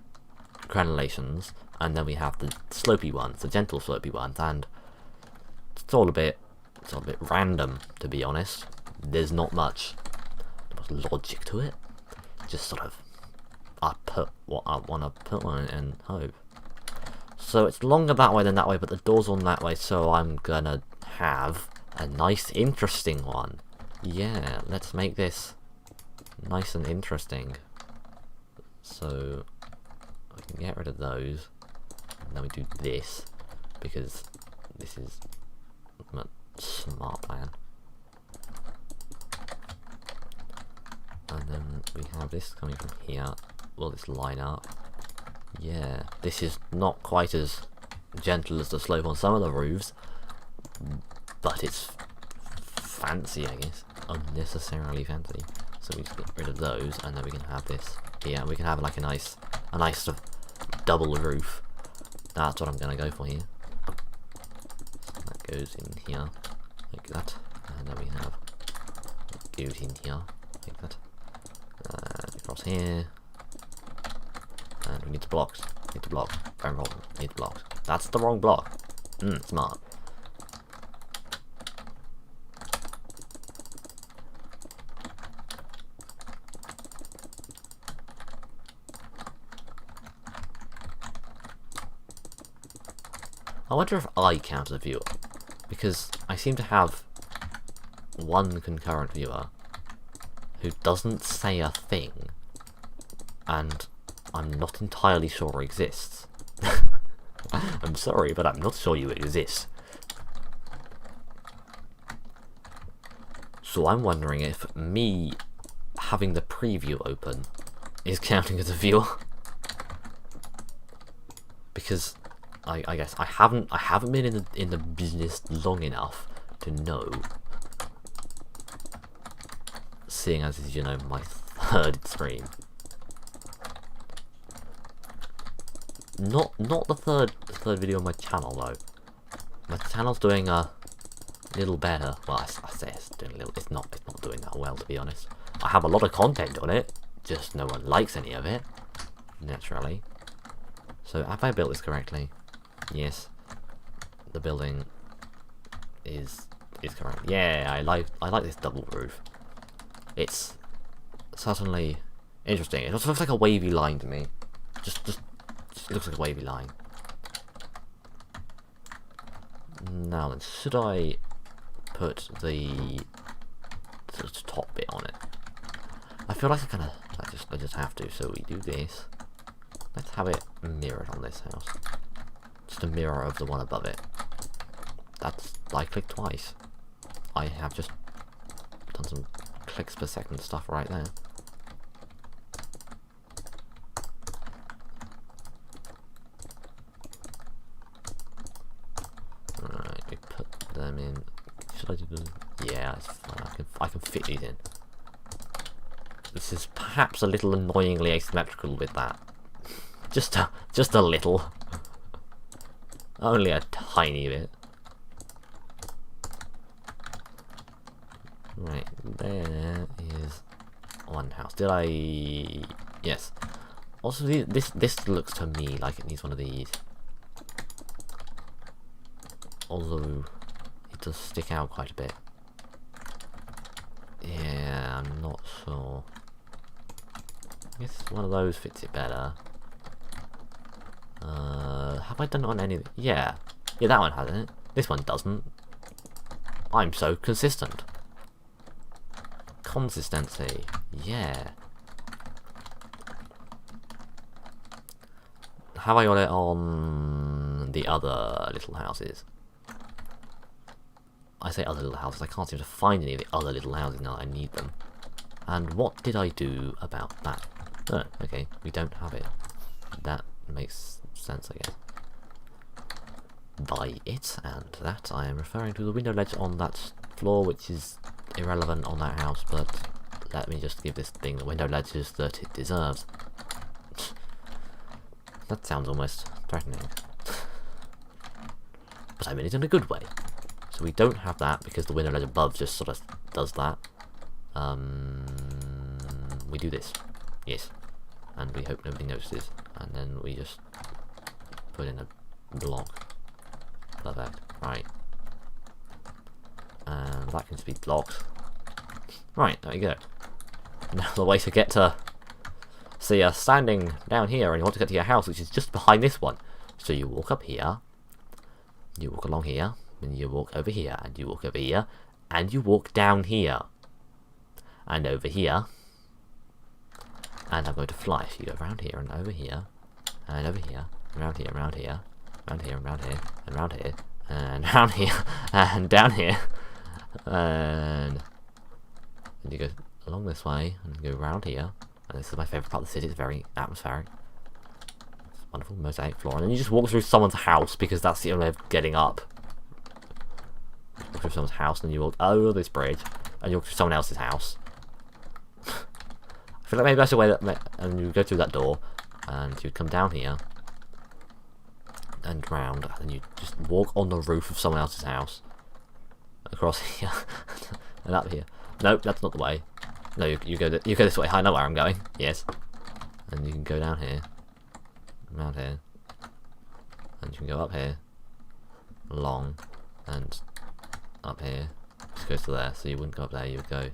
crenellations, and then we have the slopey ones, the gentle slopey ones, and it's all a bit random, to be honest. There's not much logic to it. Just sort of, I put what I want to put on it and hope. So it's longer that way than that way, but the door's on that way, so I'm gonna have a nice, interesting one. Yeah, let's make this nice and interesting. So we can get rid of those, and then we do this, because this is a smart plan. And then we have this coming from here. Will this line up? Yeah, this is not quite as gentle as the slope on some of the roofs, but it's fancy, I guess. Unnecessarily fancy. So we just get rid of those, and then we can have this here. We can have like a nice sort of double roof. That's what I'm gonna go for here. So that goes in here, like that, and then we have it goes in here, like that. Across here, and we need the blocks. Need the block. Very wrong. Need the blocks. That's the wrong block. Smart. I wonder if I count as a viewer, because I seem to have one concurrent viewer who doesn't say a thing, and I'm not entirely sure exists. I'm sorry, but I'm not sure you exist. So I'm wondering if me having the preview open is counting as a viewer. Because I guess I haven't been in the business long enough to know. Seeing as is, you know, my third stream. Not the third video on my channel though. My channel's doing a little better. Well, I say it's doing a little. It's not doing that well, to be honest. I have a lot of content on it, just no one likes any of it, naturally. So have I built this correctly? Yes. The building is correct. Yeah, I like this double roof. It's certainly interesting. It also looks like a wavy line to me. Just looks like a wavy line. Now then, should I put the top bit on it? I feel like I just have to. So we do this. Let's have it mirrored on this house. Just a mirror of the one above it. That's, I clicked twice. I have just done some clicks per second stuff right there. Alright, we put them in. Should I do them? Yeah, it's fine. I can fit these in. This is perhaps a little annoyingly asymmetrical with that. Just a little. Only a tiny bit. Right, there is one house. Did I? Yes. Also, this looks to me like it needs one of these. Although it does stick out quite a bit. Yeah, I'm not sure. I guess one of those fits it better. Have I done it on any? Yeah, that one hasn't it. This one doesn't. I'm so consistent. Consistency, yeah. Have I got it on the other little houses? I say other little houses, I can't seem to find any of the other little houses now that I need them. And what did I do about that? Oh, okay, we don't have it. That makes sense, I guess. By it, and that I am referring to the window ledge on that floor, which is irrelevant on that house, but let me just give this thing the window ledges that it deserves. That sounds almost threatening. but I mean it in a good way. So we don't have that because the window ledge above just sort of does that. We do this, yes, and we hope nobody notices, and then we just put in a block. Perfect, right. And that can just be blocked. Right, there you go. Now the way to get to... So you're standing down here and you want to get to your house, which is just behind this one. So you walk up here, you walk along here, and you walk over here, and you walk over here, and you walk down here. And over here. And I'm going to fly. So you go around here and over here, and over here, around here, around here, around here, around here, and around here, and around here, and down here, and you go along this way, and you go around here, and this is my favourite part of the city, it's very atmospheric. It's wonderful, mosaic floor, and then you just walk through someone's house, because that's the only way of getting up. You walk through someone's house, and you walk over this bridge, and you walk through someone else's house. I feel like maybe that's the way that, and you go through that door, and you come down here, and round, and you just walk on the roof of someone else's house, across here, and up here. Nope, that's not the way. No, you go this way. I know where I'm going. Yes, and you can go down here, around here, and you can go up here, along, and up here. Just goes to there. So you wouldn't go up there. You would go.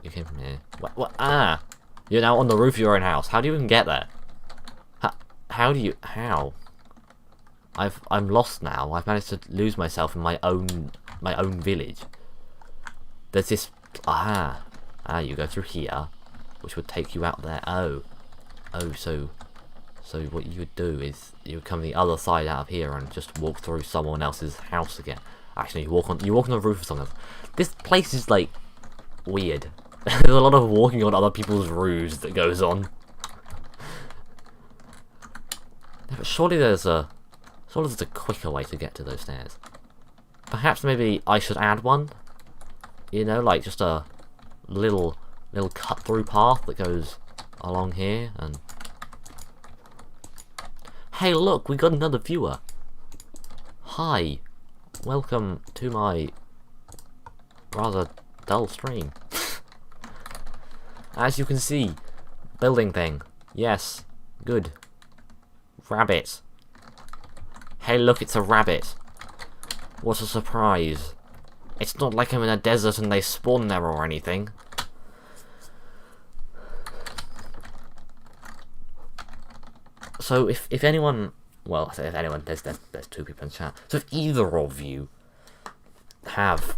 You came from here. What? Ah! You're now on the roof of your own house. How do you even get there? How do you? How? I'm lost now. I've managed to lose myself in my own village. There's this. You go through here, which would take you out there. So what you would do is you would come the other side out of here and just walk through someone else's house again. Actually, you walk on the roof of someone else. This place is like weird. There's a lot of walking on other people's roofs that goes on. Yeah, but surely there's a quicker way to get to those stairs. Perhaps maybe I should add one. You know, like just a little cut-through path that goes along here and... Hey look, we got another viewer. Hi. Welcome to my rather dull stream. As you can see, building thing. Yes. Good. Rabbit. Hey look, it's a rabbit. What a surprise. It's not like I'm in a desert and they spawn there or anything. So if anyone, well, I say if anyone, there's two people in the chat. So if either of you have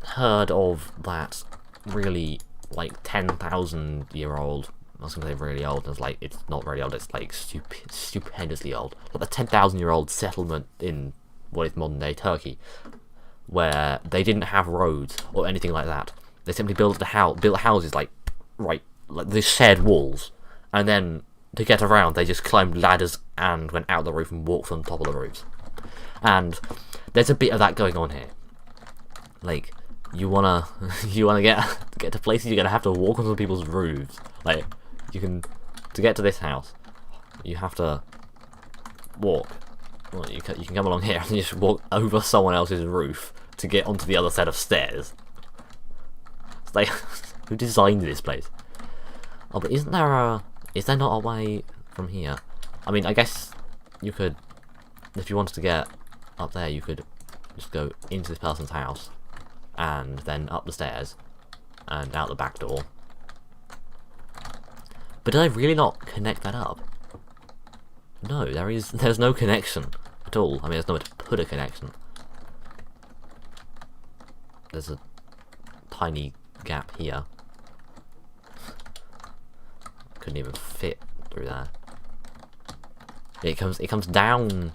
heard of that really like 10,000-year-old, I was gonna say really old, it's not really old, it's like stupendously old. Like the 10,000-year-old settlement in what is modern day Turkey, where they didn't have roads or anything like that. They simply built houses like these shared walls, and then to get around they just climbed ladders and went out the roof and walked on top of the roofs. And there's a bit of that going on here. Like you wanna get to places, you're gonna have to walk on some people's roofs. Like to get to this house, you have to walk. Well, you can come along here and you just walk over someone else's roof to get onto the other set of stairs. It's like, who designed this place? Oh, but is there not a way from here? I mean, I guess you could, if you wanted to get up there, you could just go into this person's house and then up the stairs and out the back door. But did I really not connect that up? No, there's no connection at all. I mean, there's nowhere to put a connection. There's a tiny gap here. Couldn't even fit through there. It comes down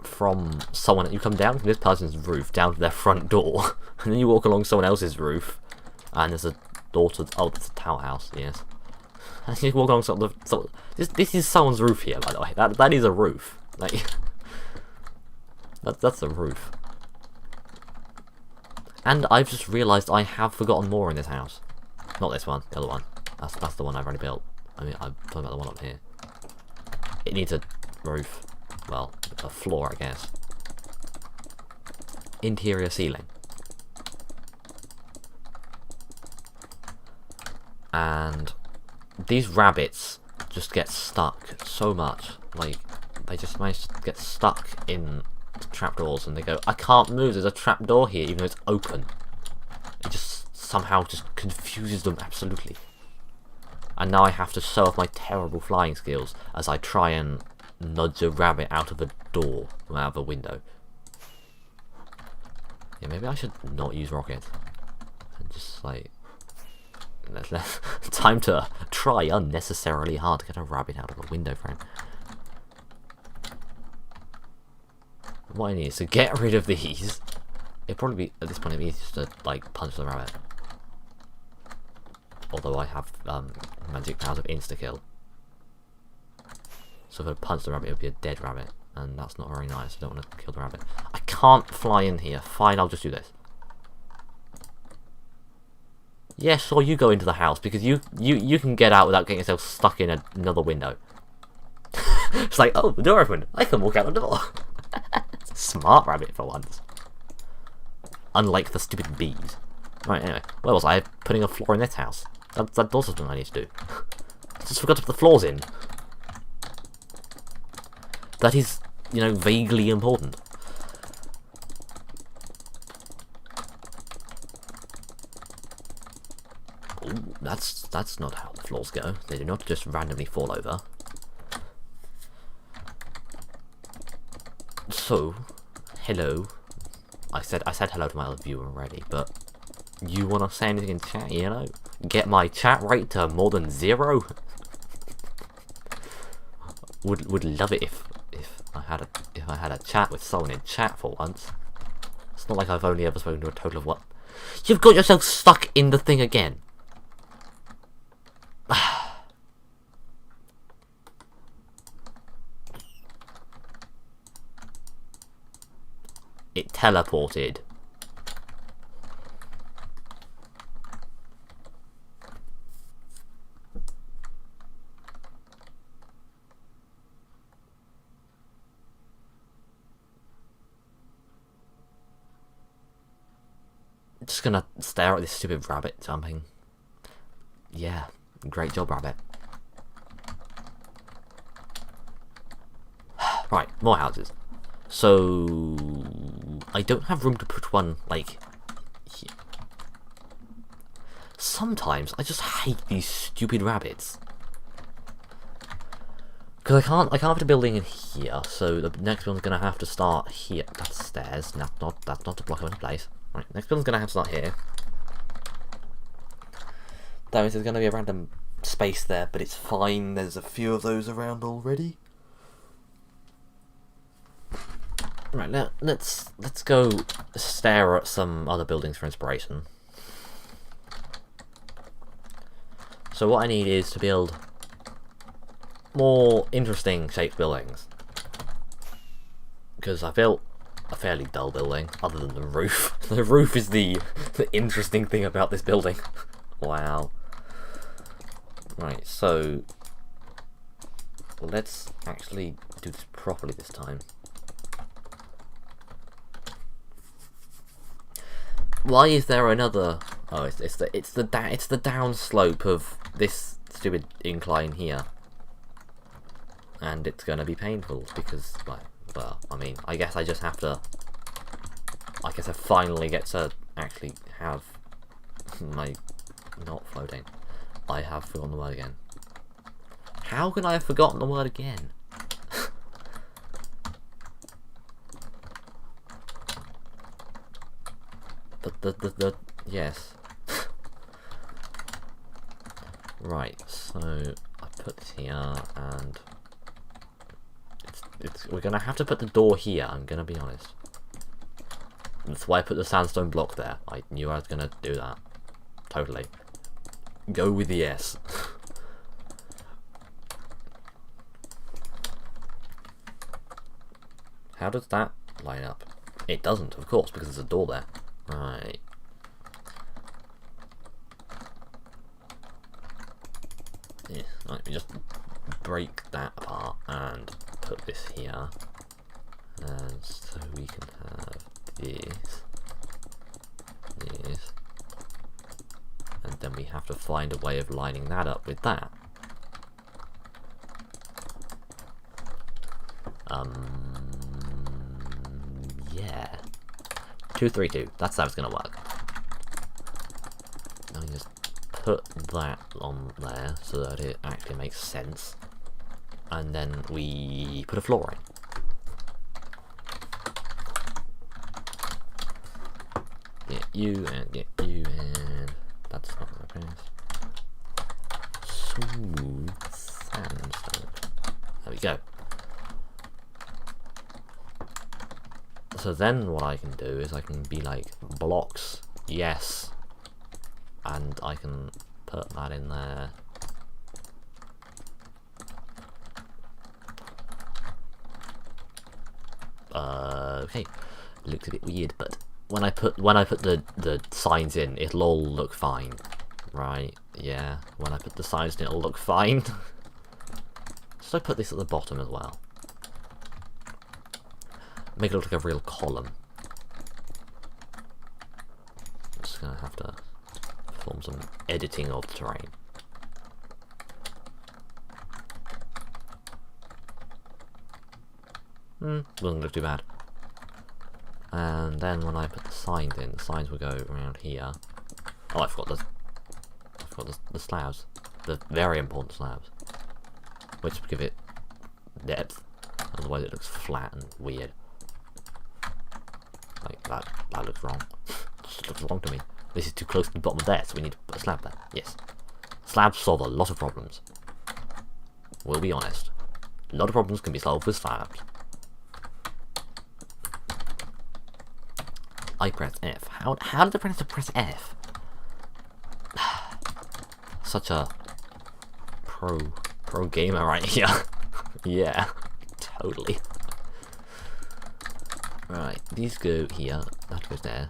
from someone. You come down from this person's roof down to their front door, and then you walk along someone else's roof, and there's a door to. Oh, that's a tower house. Yes. And you walk along this is someone's roof here, by the way. That is a roof. Like that's a roof. And I've just realised I have forgotten more in this house. Not this one, the other one. That's the one I've already built. I mean, I'm talking about the one up here. It needs a roof. well, a floor, I guess. Interior ceiling. And these rabbits just get stuck so much. Like, they just manage to get stuck in trapdoors and they go, I can't move, there's a trapdoor here, even though it's open. It just somehow just confuses them absolutely. And now I have to show off my terrible flying skills as I try and nudge a rabbit out of a door, or out of a window. Yeah, maybe I should not use rockets. And just like... time to try unnecessarily hard to get a rabbit out of a window frame. What I need is to get rid of these. It'd probably be, at this point, it'd be easy to like punch the rabbit. Although I have magic powers of insta-kill. So if I punch the rabbit, it would be a dead rabbit. And that's not very nice. I don't want to kill the rabbit. I can't fly in here. Fine, I'll just do this. Yeah, sure, you go into the house, because you can get out without getting yourself stuck in another window. It's like, oh, the door opened. I can walk out the door. Smart rabbit for once. Unlike the stupid bees. Right, anyway. Where was I? Putting a floor in this house. That's also something I need to do. I just forgot to put the floors in. That is, you know, vaguely important. Ooh, that's not how the floors go. They do not just randomly fall over. So, hello. I said hello to my other viewer already, but you wanna say anything in chat, you know? Get my chat rate to more than 0? Would love it if I had a chat with someone in chat for once. It's not like I've only ever spoken to a total of what? You've got yourself stuck in the thing again. It teleported. Just gonna stare at this stupid rabbit jumping. Yeah, great job, rabbit. Right, more houses. So I don't have room to put one like here. Sometimes I just hate these stupid rabbits. Because I can't put a building in here, so the next one's gonna have to start here. That's stairs. That's not to block any place. Right, next one's gonna have to start here. That means there's gonna be a random space there, but it's fine. There's a few of those around already. Right, now let's go stare at some other buildings for inspiration. So what I need is to build more interesting shaped buildings. Because I built a fairly dull building, other than the roof. The roof is the interesting thing about this building. Wow. Right, so let's actually do this properly this time. Why is there another? Oh, it's the down slope of this stupid incline here, and it's gonna be painful because, well, I mean, I guess I just have to. I guess I finally get to actually have my not floating. I have forgotten the word again. How can I have forgotten the word again? Yes. Right, so I put this here, and we're gonna have to put the door here, I'm gonna be honest. That's why I put the sandstone block there. I knew I was gonna do that. Totally. Go with the S. How does that line up? It doesn't, of course, because there's a door there. Right. Yeah, let me just break that apart and put this here. And so we can have this, this, and then we have to find a way of lining that up with that. Yeah. 2, 3, 2. That's how it's gonna work. Now we just put that on there so that it actually makes sense. And then we put a floor in. Get you and get you, and that's not the case. Smooth sandstone. There we go. So then what I can do is I can be like, blocks, yes, and I can put that in there. Okay, looks a bit weird, but when I put the signs in, it'll all look fine, right? Yeah, when I put the signs in, it'll look fine. So I put this at the bottom as well. Make it look like a real column. I'm just gonna have to perform some editing of the terrain. Doesn't look too bad. And then when I put the signs in, the signs will go around here. Oh, I forgot the slabs, the very important slabs, which give it depth. Otherwise, it looks flat and weird. Like that looks wrong. Just looks wrong to me. This is too close to the bottom of there, so we need to put a slab there. Yes, slabs solve a lot of problems. We'll be honest. A lot of problems can be solved with slabs. I press F. How did I press F? Such a pro gamer right here. Yeah, totally. Right, these go here. That goes there.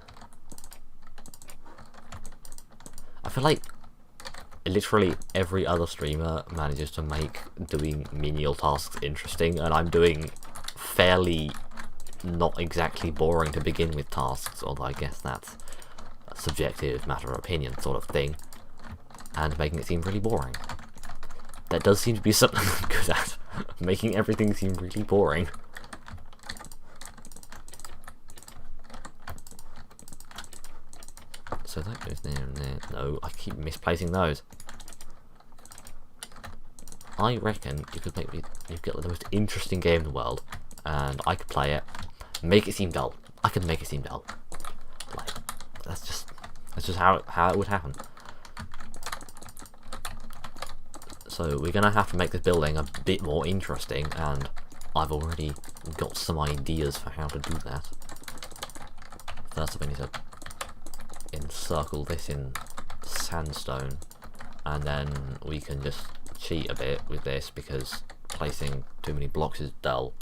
I feel like literally every other streamer manages to make doing menial tasks interesting, and I'm doing fairly not exactly boring to begin with tasks, although I guess that's a subjective matter of opinion sort of thing, and making it seem really boring. That does seem to be something I'm good at, making everything seem really boring. So that goes there and there. No, I keep misplacing those. I reckon you could make me, you get the most interesting game in the world, and I could play it, make it seem dull. I could make it seem dull. Like, that's just how it would happen. So we're gonna have to make this building a bit more interesting, and I've already got some ideas for how to do that. First, I need to encircle this in sandstone, and then we can just cheat a bit with this because placing too many blocks is dull.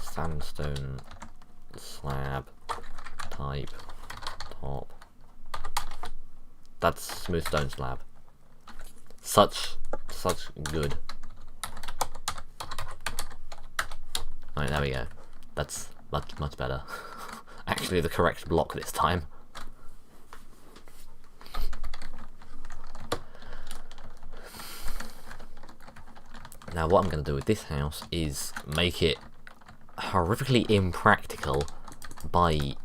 Sandstone slab type top. That's smooth stone slab. Such good. Right, there we go. That's much better. Actually, the correct block this time. Now, what I'm going to do with this house is make it horrifically impractical by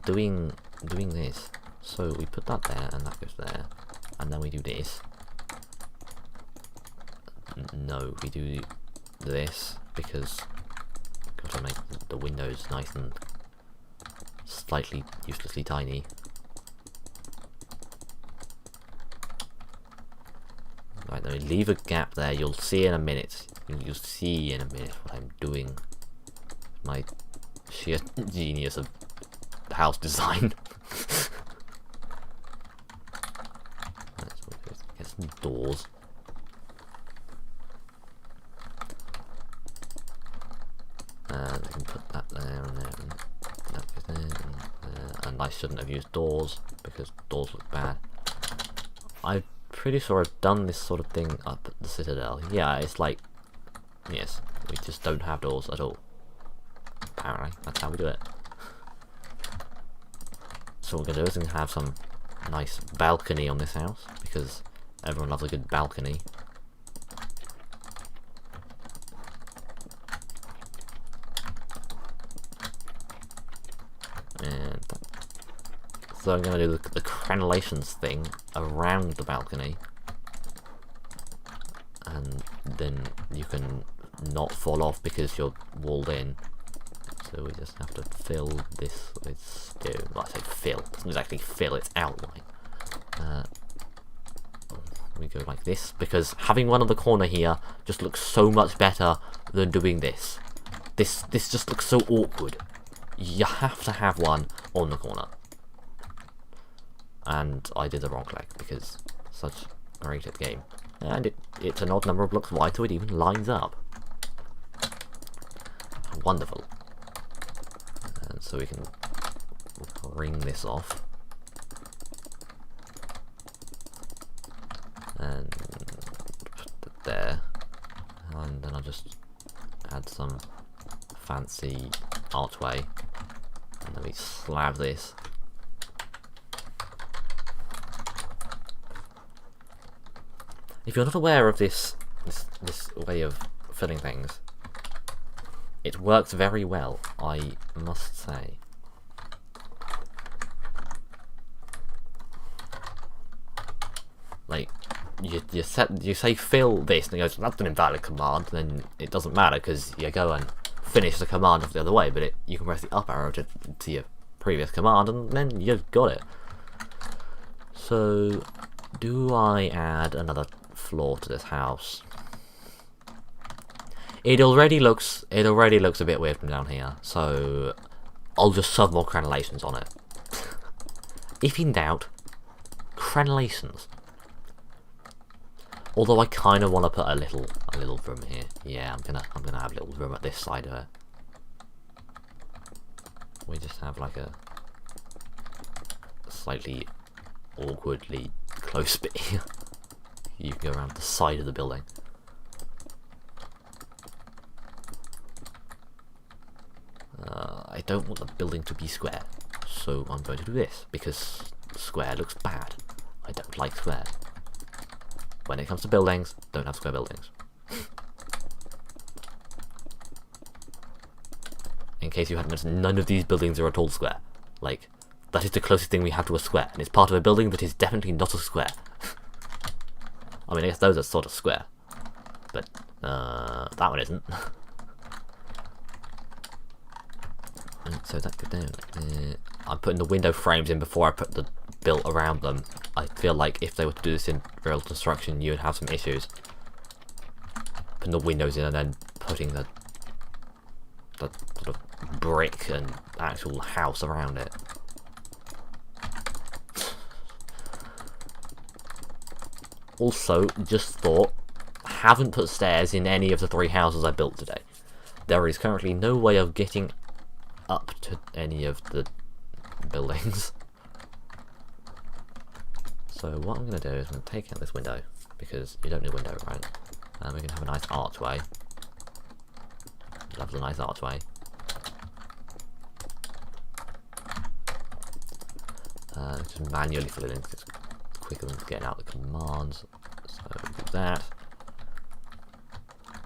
doing this. So we put that there, and that goes there, and then we do this. No, we do this because got to make the windows nice and slightly uselessly tiny. Right, then we leave a gap there. You'll see in a minute. You'll see in a minute what I'm doing. My sheer genius of house design. Right, so we get some doors. And we can put that there and there, and that goes there, and and I shouldn't have used doors because doors look bad. I'm pretty sure I've done this sort of thing up at the Citadel. Yeah, it's like, yes, we just don't have doors at all. Apparently, that's how we do it. So what we're going to do is we're going to have some nice balcony on this house, because everyone loves a good balcony. And so I'm going to do the crenellations thing around the balcony, and then you can not fall off because you're walled in. So we just have to fill this with stone. Well, I say fill, it doesn't exactly fill its outline. We go like this, because having one on the corner here just looks so much better than doing this. This just looks so awkward. You have to have one on the corner. And I did the wrong click, because such a great at the game. And it's an odd number of blocks wide, so it even lines up. Wonderful. And so we can ring this off. And put it there. And then I'll just add some fancy archway. And then we slab this. If you're not aware of this way of filling things, it works very well, I must say. Like, you say fill this, and it goes, that's an invalid command, then it doesn't matter, because you go and finish the command of the other way, but you can press the up arrow to your previous command, and then you've got it. So, do I add another floor to this house? It already looks a bit weird from down here, so I'll just shove more crenellations on it. If in doubt, crenellations. Although I kind of want to put a little room here. Yeah, I'm gonna have a little room at this side of it. We just have like a slightly awkwardly close bit here. You can go around the side of the building. I don't want the building to be square, so I'm going to do this, because square looks bad. I don't like square. When it comes to buildings, don't have square buildings. In case you hadn't noticed, none of these buildings are at all square. Like, that is the closest thing we have to a square, and it's part of a building that is definitely not a square. I mean, I guess those are sort of square, but that one isn't. And so that could down. I'm putting the window frames in before I put the built around them. I feel like if they were to do this in real construction, you would have some issues putting the windows in and then putting the sort of brick and actual house around it. Also, just thought, haven't put stairs in any of the 3 houses I built today. There is currently no way of getting up to any of the buildings. So what I'm going to do is I'm going to take out this window, because you don't need a window, right? And we can have a nice archway. Love the nice archway. Just manually fill it in, because it's quicker than getting out the commands. So we do that.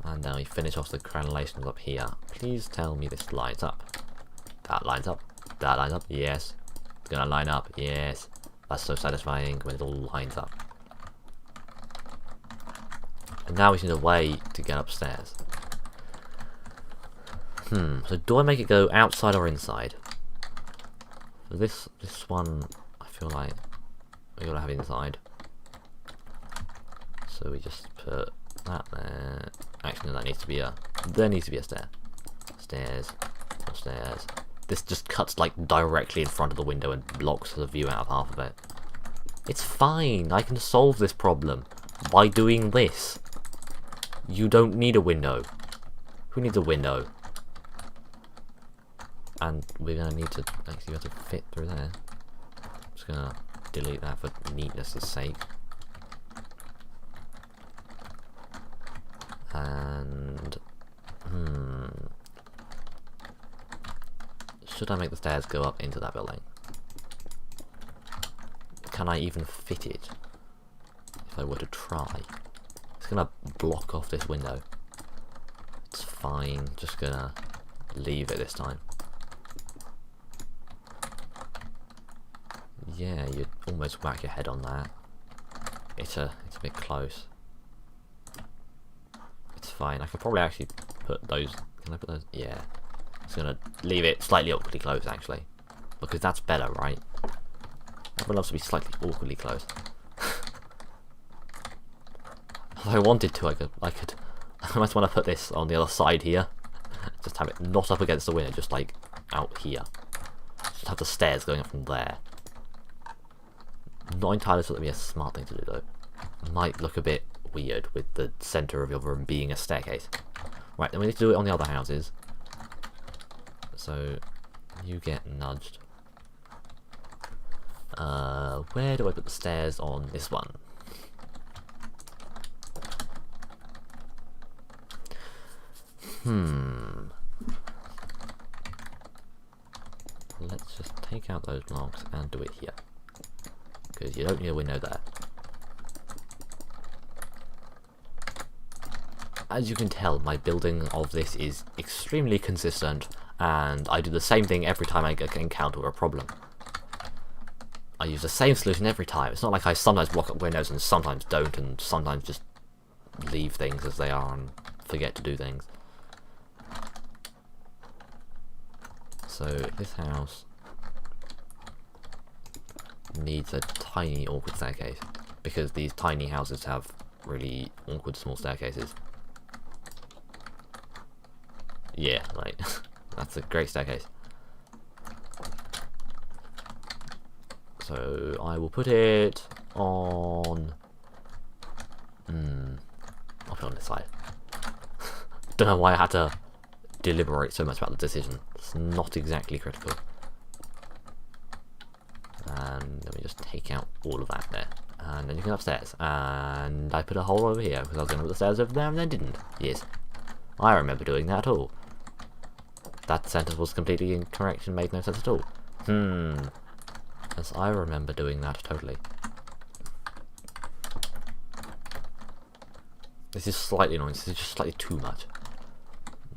And now we finish off the crenellations up here. Please tell me this lines up. That lines up. That lines up. Yes. It's gonna line up. Yes. That's so satisfying when it all lines up. And now we need a way to get upstairs. So do I make it go outside or inside? For this one, I feel like we gotta have it inside. So we just put that there. Actually, no, that needs to be a. There needs to be a stair. Stairs. More stairs. This just cuts like directly in front of the window and blocks the view out of half of it. It's fine. I can solve this problem by doing this. You don't need a window. Who needs a window? and we're gonna need to actually have to fit through there. I'm just gonna delete that for neatness' sake. And should I make the stairs go up into that building? Can I even fit it if I were to try? It's gonna block off this window. It's fine, just gonna leave it this time. Yeah, you'd almost whack your head on that. It's a bit close. It's fine. I could probably actually put those. Can I put those? Yeah. Just gonna leave it slightly awkwardly close actually, because that's better, right? Everyone loves to be slightly awkwardly close. If I wanted to, I could. I might want to put this on the other side here. Just have it not up against the window, just like out here. Just have the stairs going up from there. Not entirely sure that'd be a smart thing to do though. Might look a bit weird with the centre of your room being a staircase. Right, then we need to do it on the other houses. So you get nudged. Where do I put the stairs on this one? Let's just take out those blocks and do it here. Because you don't need a window there. As you can tell, my building of this is extremely consistent, and I do the same thing every time I encounter a problem. I use the same solution every time. It's not like I sometimes block up windows and sometimes don't, and sometimes just leave things as they are and forget to do things. So this house needs a tiny awkward staircase, because these tiny houses have really awkward small staircases. Yeah, like, that's a great staircase. So I will put it on... I'll put it on this side. Don't know why I had to deliberate so much about the decision. It's not exactly critical. And then we just take out all of that there. And then you can upstairs. And I put a hole over here because I was going to put the stairs over there and then didn't. Yes. I remember doing that at all. That sentence was completely incorrect and made no sense at all. Yes, I remember doing that totally. This is slightly annoying. This is just slightly too much.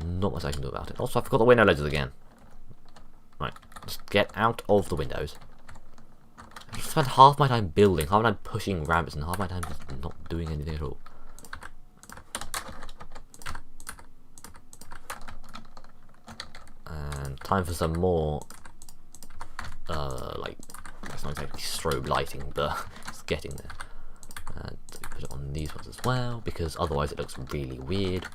Not much I can do about it. Also, I forgot the window ledges again. Right, just get out of the windows. I spent half my time building, half my time pushing ramps, and half my time just not doing anything at all. And time for some more, like, that's not exactly strobe lighting, but it's getting there. And we put it on these ones as well, because otherwise it looks really weird.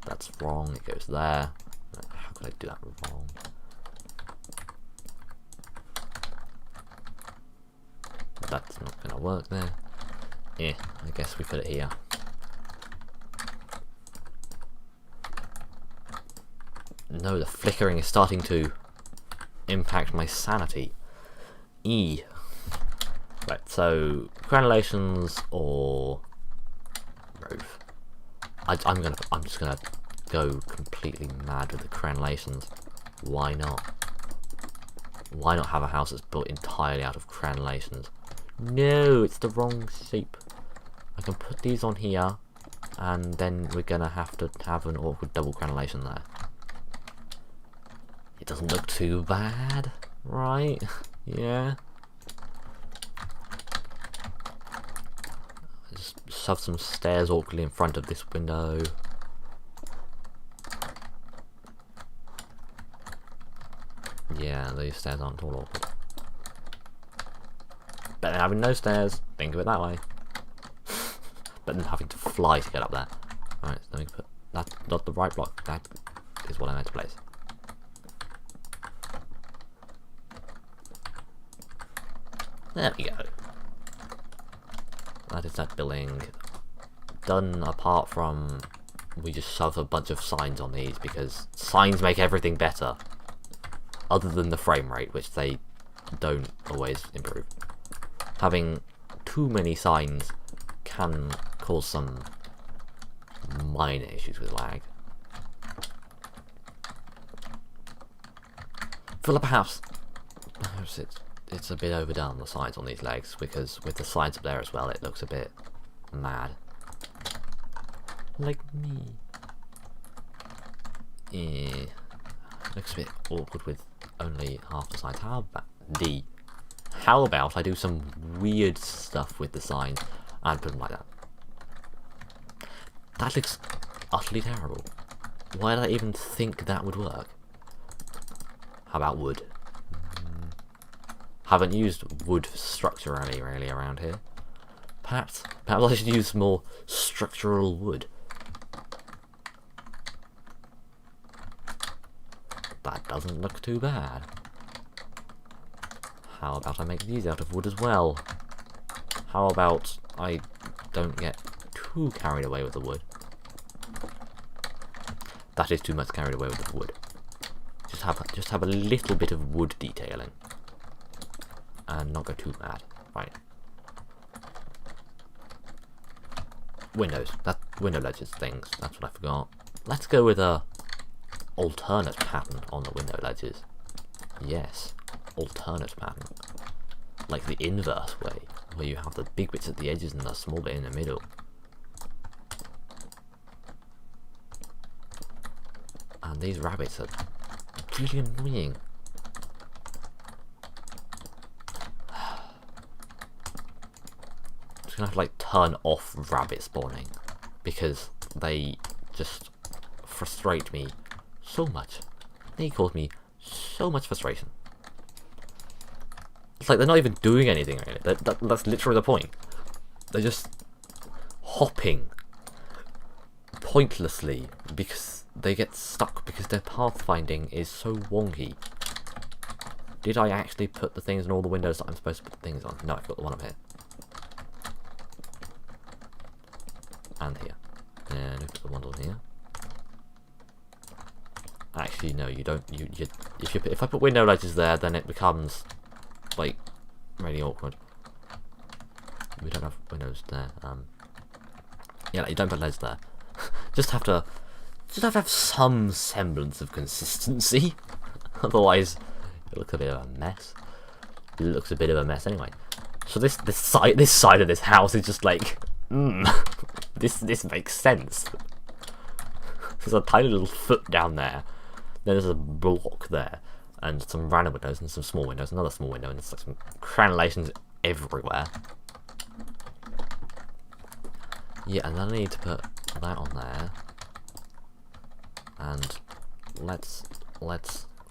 That's wrong, it goes there. How could I do that wrong? That's not going to work there. Yeah, I guess we put it here. No, the flickering is starting to impact my sanity. Right, so crenellations or roof. I'm just gonna go completely mad with the crenellations. Why not? Why not have a house that's built entirely out of crenellations? No, it's the wrong shape. I can put these on here, and then we're gonna have to have an awkward double crenellation there. It doesn't look too bad, right? Yeah. Just shove some stairs awkwardly in front of this window. Yeah, these stairs aren't all awkward. Better than having no stairs, think of it that way. Better than having to fly to get up there. Alright, so let me put, that's not the right block, that is what I meant to place. There we go. That is that building done, apart from we just shove a bunch of signs on these, because signs make everything better. Other than the frame rate, which they don't always improve. Having too many signs can cause some minor issues with lag. I feel like perhaps it's a bit overdone, the signs on these legs, because with the signs up there as well, it looks a bit mad. Like me. Yeah. Looks a bit awkward with only half the signs. How about I do some weird stuff with the signs and put them like that? That looks utterly terrible. Why did I even think that would work? How about wood? Haven't used wood structurally really around here. Perhaps I should use more structural wood. That doesn't look too bad. How about I make these out of wood as well? How about I don't get too carried away with the wood? That is too much carried away with the wood. Just have a little bit of wood detailing. And not go too mad. Right. Windows. That window ledges things. That's what I forgot. Let's go with a alternate pattern on the window ledges. Yes. Alternate pattern. Like the inverse way, where you have the big bits at the edges and the small bit in the middle. And these rabbits are really annoying. I'm just gonna have to like turn off rabbit spawning, because they just frustrate me so much. They cause me so much frustration. It's like they're not even doing anything really. That's literally the point. They're just hopping pointlessly because they get stuck because their pathfinding is so wonky. Did I actually put the things in all the windows that I'm supposed to put the things on? No, I've got the one up here. And here. And I've put the one on here. Actually, no, you don't. If I put window ledges there, then it becomes like really awkward. We don't have windows there. Yeah, you don't put ledges there. just have to have some semblance of consistency. Otherwise, it looks a bit of a mess. It looks a bit of a mess anyway. So this side of this house is just like, this makes sense. There's a tiny little foot down there. Then there's a block there, and some random windows, and some small windows, another small window, and there's like some crenulations everywhere. Yeah, and then I need to put that on there. And let's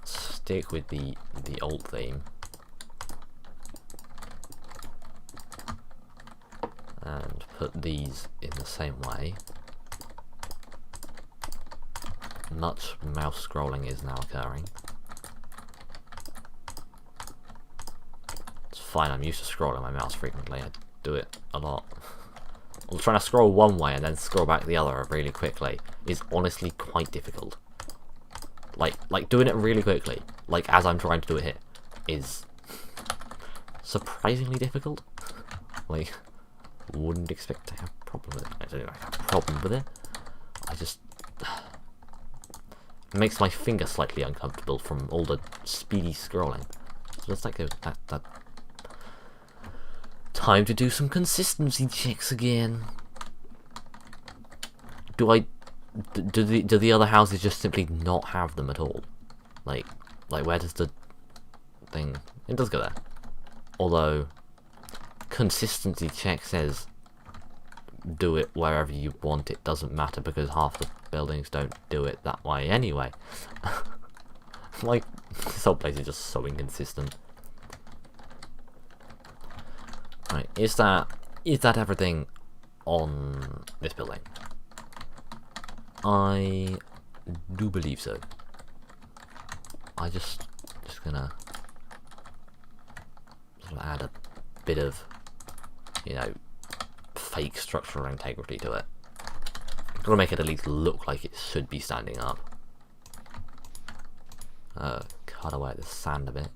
stick with the old theme. And put these in the same way. Much mouse scrolling is now occurring. It's fine, I'm used to scrolling my mouse frequently. I do it a lot. Well, trying to scroll one way and then scroll back the other really quickly is honestly quite difficult. Like doing it really quickly, like as I'm trying to do it here, is surprisingly difficult. Like, wouldn't expect to have a problem with it. I don't have a problem with it. I just it makes my finger slightly uncomfortable from all the speedy scrolling. So let's like that. Time to do some consistency checks again. Do the other houses just simply not have them at all? Like where does the thing? It does go there. Although consistency check says do it wherever you want. It doesn't matter because half the buildings don't do it that way anyway. Like this whole place is just so inconsistent. Right, is that everything on this building? I do believe so. I just gonna sort of add a bit of, you know, fake structural integrity to it. I'm gonna make it at least look like it should be standing up. Cut away the sand a bit.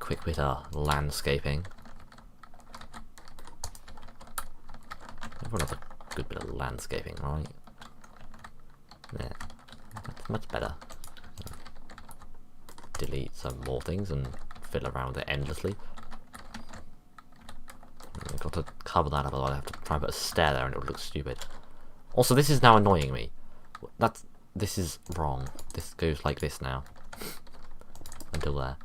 Quick bit of landscaping. Everyone has a good bit of landscaping, right? Yeah, that's much better. Delete some more things and fiddle around with it endlessly. I've got to cover that up, otherwise I have to try and put a stair there and it would look stupid. Also, this is now annoying me. This is wrong. This goes like this now. Until there.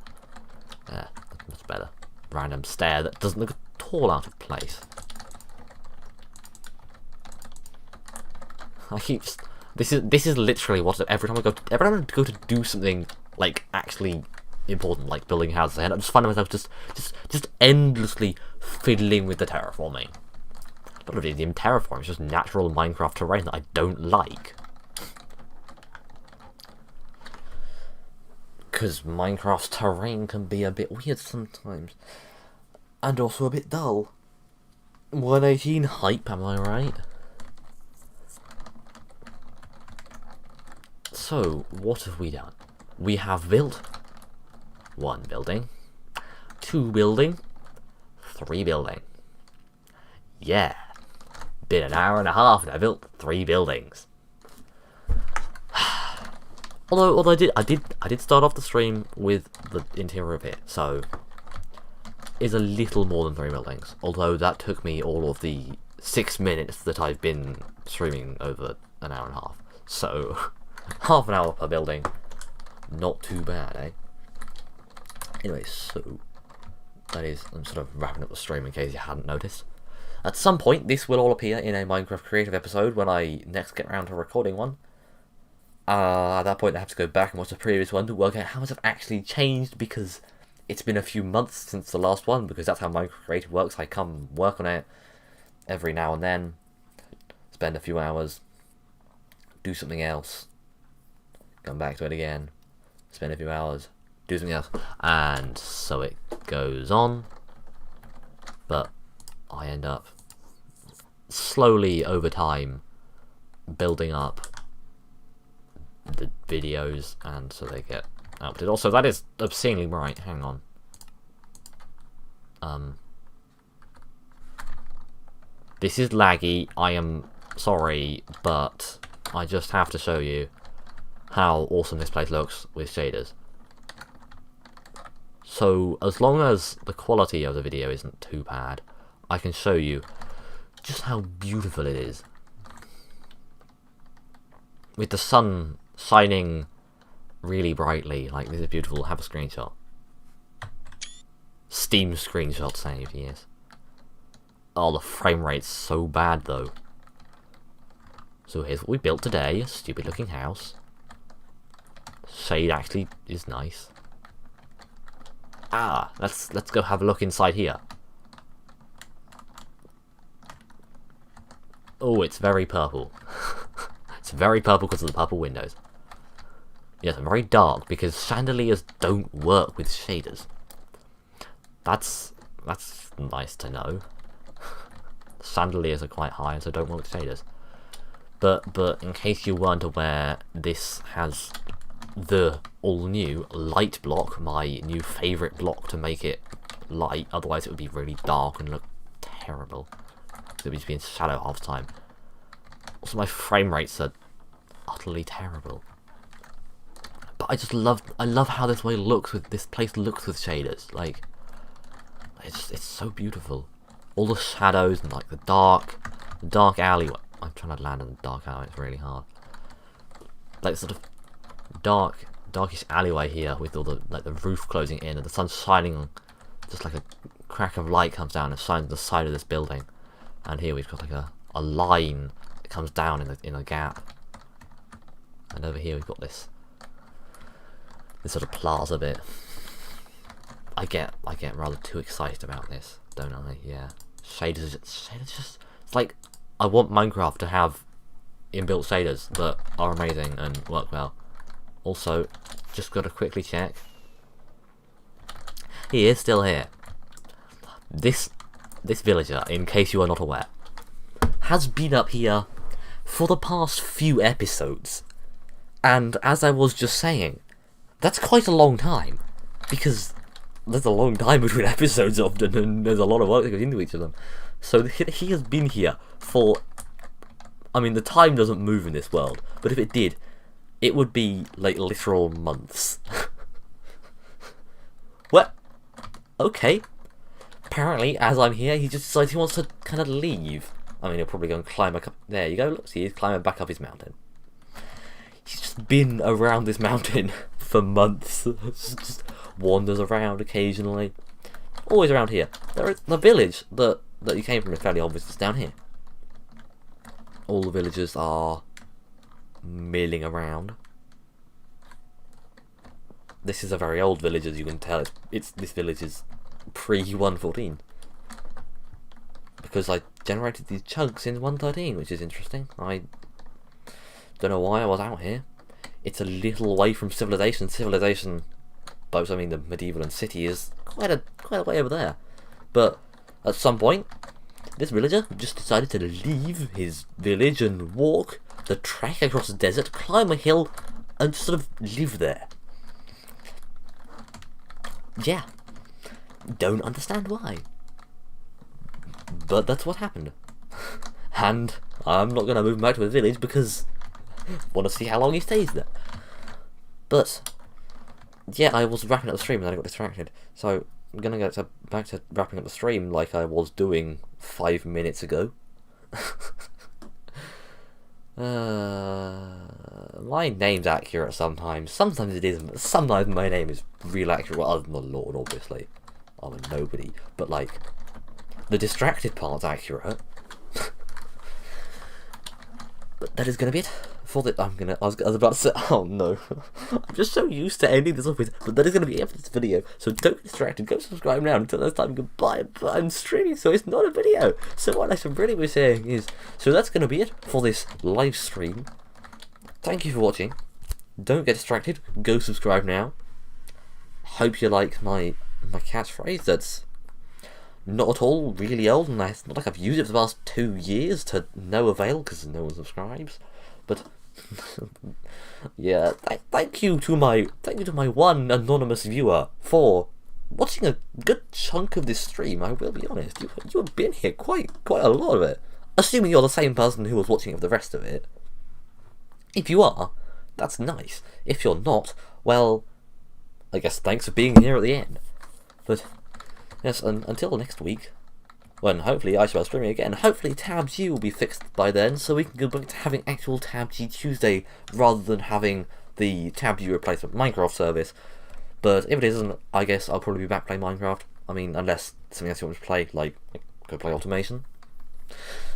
Yeah, that's much better. Random stair that doesn't look at all out of place. I keep just, this is literally what every time I go to do something like actually important, like building houses, I just find myself just endlessly fiddling with the terraforming. Not really even terraforming, it's just natural Minecraft terrain that I don't like. Because Minecraft's terrain can be a bit weird sometimes. And also a bit dull. 118 hype, am I right? So, what have we done? We have built 1 building, 2 building, 3 building. Yeah. Been an hour and a half and I built 3 buildings. Although I did start off the stream with the interior of it, so it's a little more than 3 buildings. Although that took me all of the 6 minutes that I've been streaming over an hour and a half. So half an hour per building, not too bad, eh? Anyway, so that is, I'm sort of wrapping up the stream in case you hadn't noticed. At some point, this will all appear in a Minecraft Creative episode when I next get around to recording one. At that point I have to go back and watch the previous one to work out how much I've actually changed, because it's been a few months since the last one, because that's how Minecraft Creative works. I come work on it every now and then, spend a few hours, do something else, come back to it again, spend a few hours, do something else, and so it goes on. But I end up slowly over time building up the videos, and so they get outputted. Also, that is obscenely bright. Hang on. This is laggy. I am sorry, but I just have to show you how awesome this place looks with shaders. So, as long as the quality of the video isn't too bad, I can show you just how beautiful it is. With the sun shining really brightly, like this is beautiful. Have a screenshot. Steam screenshot saved, yes. Oh, the frame rate's so bad though. So here's what we built today, a stupid looking house. Shade actually is nice. Let's go have a look inside here. Oh, it's very purple. It's very purple because of the purple windows. Yes, very dark because chandeliers don't work with shaders. That's nice to know. Chandeliers are quite high and so don't work with shaders. But in case you weren't aware, this has the all-new light block, my new favourite block to make it light, otherwise it would be really dark and look terrible. It would just be in shadow half the time. Also, my frame rates are utterly terrible. But I love how this place looks with shaders. Like, it's so beautiful. All the shadows and like the dark alleyway. I'm trying to land in the dark alley. It's really hard. Like sort of darkish alleyway here with all the the roof closing in and the sun shining on. Just like a crack of light comes down and shines on the side of this building. And here we've got like a line that comes down in a gap. And over here we've got this sort of plaza bit. I get rather too excited about this, don't I? Yeah. Shaders just, it's like I want Minecraft to have inbuilt shaders that are amazing and work well. Also, just gotta quickly check. He is still here. This this villager, in case you are not aware, has been up here for the past few episodes. And as I was just saying, that's quite a long time, because there's a long time between episodes often, and there's a lot of work that goes into each of them. So he has been here for... I mean, the time doesn't move in this world, but if it did, it would be, like, literal months. Well, okay. Apparently, as I'm here, he just decides he wants to kind of leave. I mean, he'll probably go and climb back up... There you go, look, see, he's climbing back up his mountain. He's just been around this mountain for months. Just wanders around occasionally. Always around here. The village that you came from is fairly obvious. It's down here. All the villagers are milling around. This is a very old village, as you can tell. This village is pre-114. Because I generated these chunks in 113, which is interesting. I don't know why I was out here. It's a little away from Civilization. Civilization, both I mean the medieval and city, is quite a way over there. But at some point, this villager just decided to leave his village and walk the trek across the desert, climb a hill, and just sort of live there. Yeah. Don't understand why. But that's what happened. And I'm not going to move him back to his village because I want to see how long he stays there. But, yeah, I was wrapping up the stream and then I got distracted. So, I'm going to get back to wrapping up the stream like I was doing 5 minutes ago. My name's accurate sometimes. Sometimes it isn't, but sometimes my name is real accurate. Well, other than the Lord, obviously. I'm a nobody. But, like, the distracted part's accurate. But that is going to be it for the... I was about to say... Oh, no. I'm just so used to ending this off with... But that is going to be it for this video. So don't get distracted. Go subscribe now. Until next time, goodbye. But I'm streaming, so it's not a video. So what I should really be saying is... So that's going to be it for this live stream. Thank you for watching. Don't get distracted. Go subscribe now. Hope you like my catchphrase. That's not at all really old, and it's not like I've used it for the last 2 years to no avail because no one subscribes. But yeah, thank you to my one anonymous viewer for watching a good chunk of this stream. I will be honest, you have been here quite a lot of it. Assuming you're the same person who was watching it for the rest of it. If you are, that's nice. If you're not, well, I guess thanks for being here at the end. But yes, and until next week, when hopefully I shall be streaming again, hopefully TABG will be fixed by then, so we can go back to having actual TABG Tuesday, rather than having the TABG replacement Minecraft service. But if it isn't, I guess I'll probably be back playing Minecraft. I mean, unless something else you want to play, like go play Automation.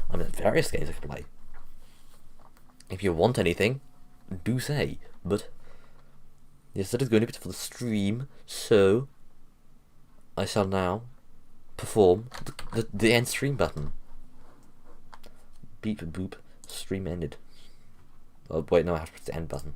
I mean, various games I can play. If you want anything, do say. But yes, that is going to be it for the stream, so I shall now perform the end stream button. Beep boop, stream ended. Oh wait, no, I have to press the end button.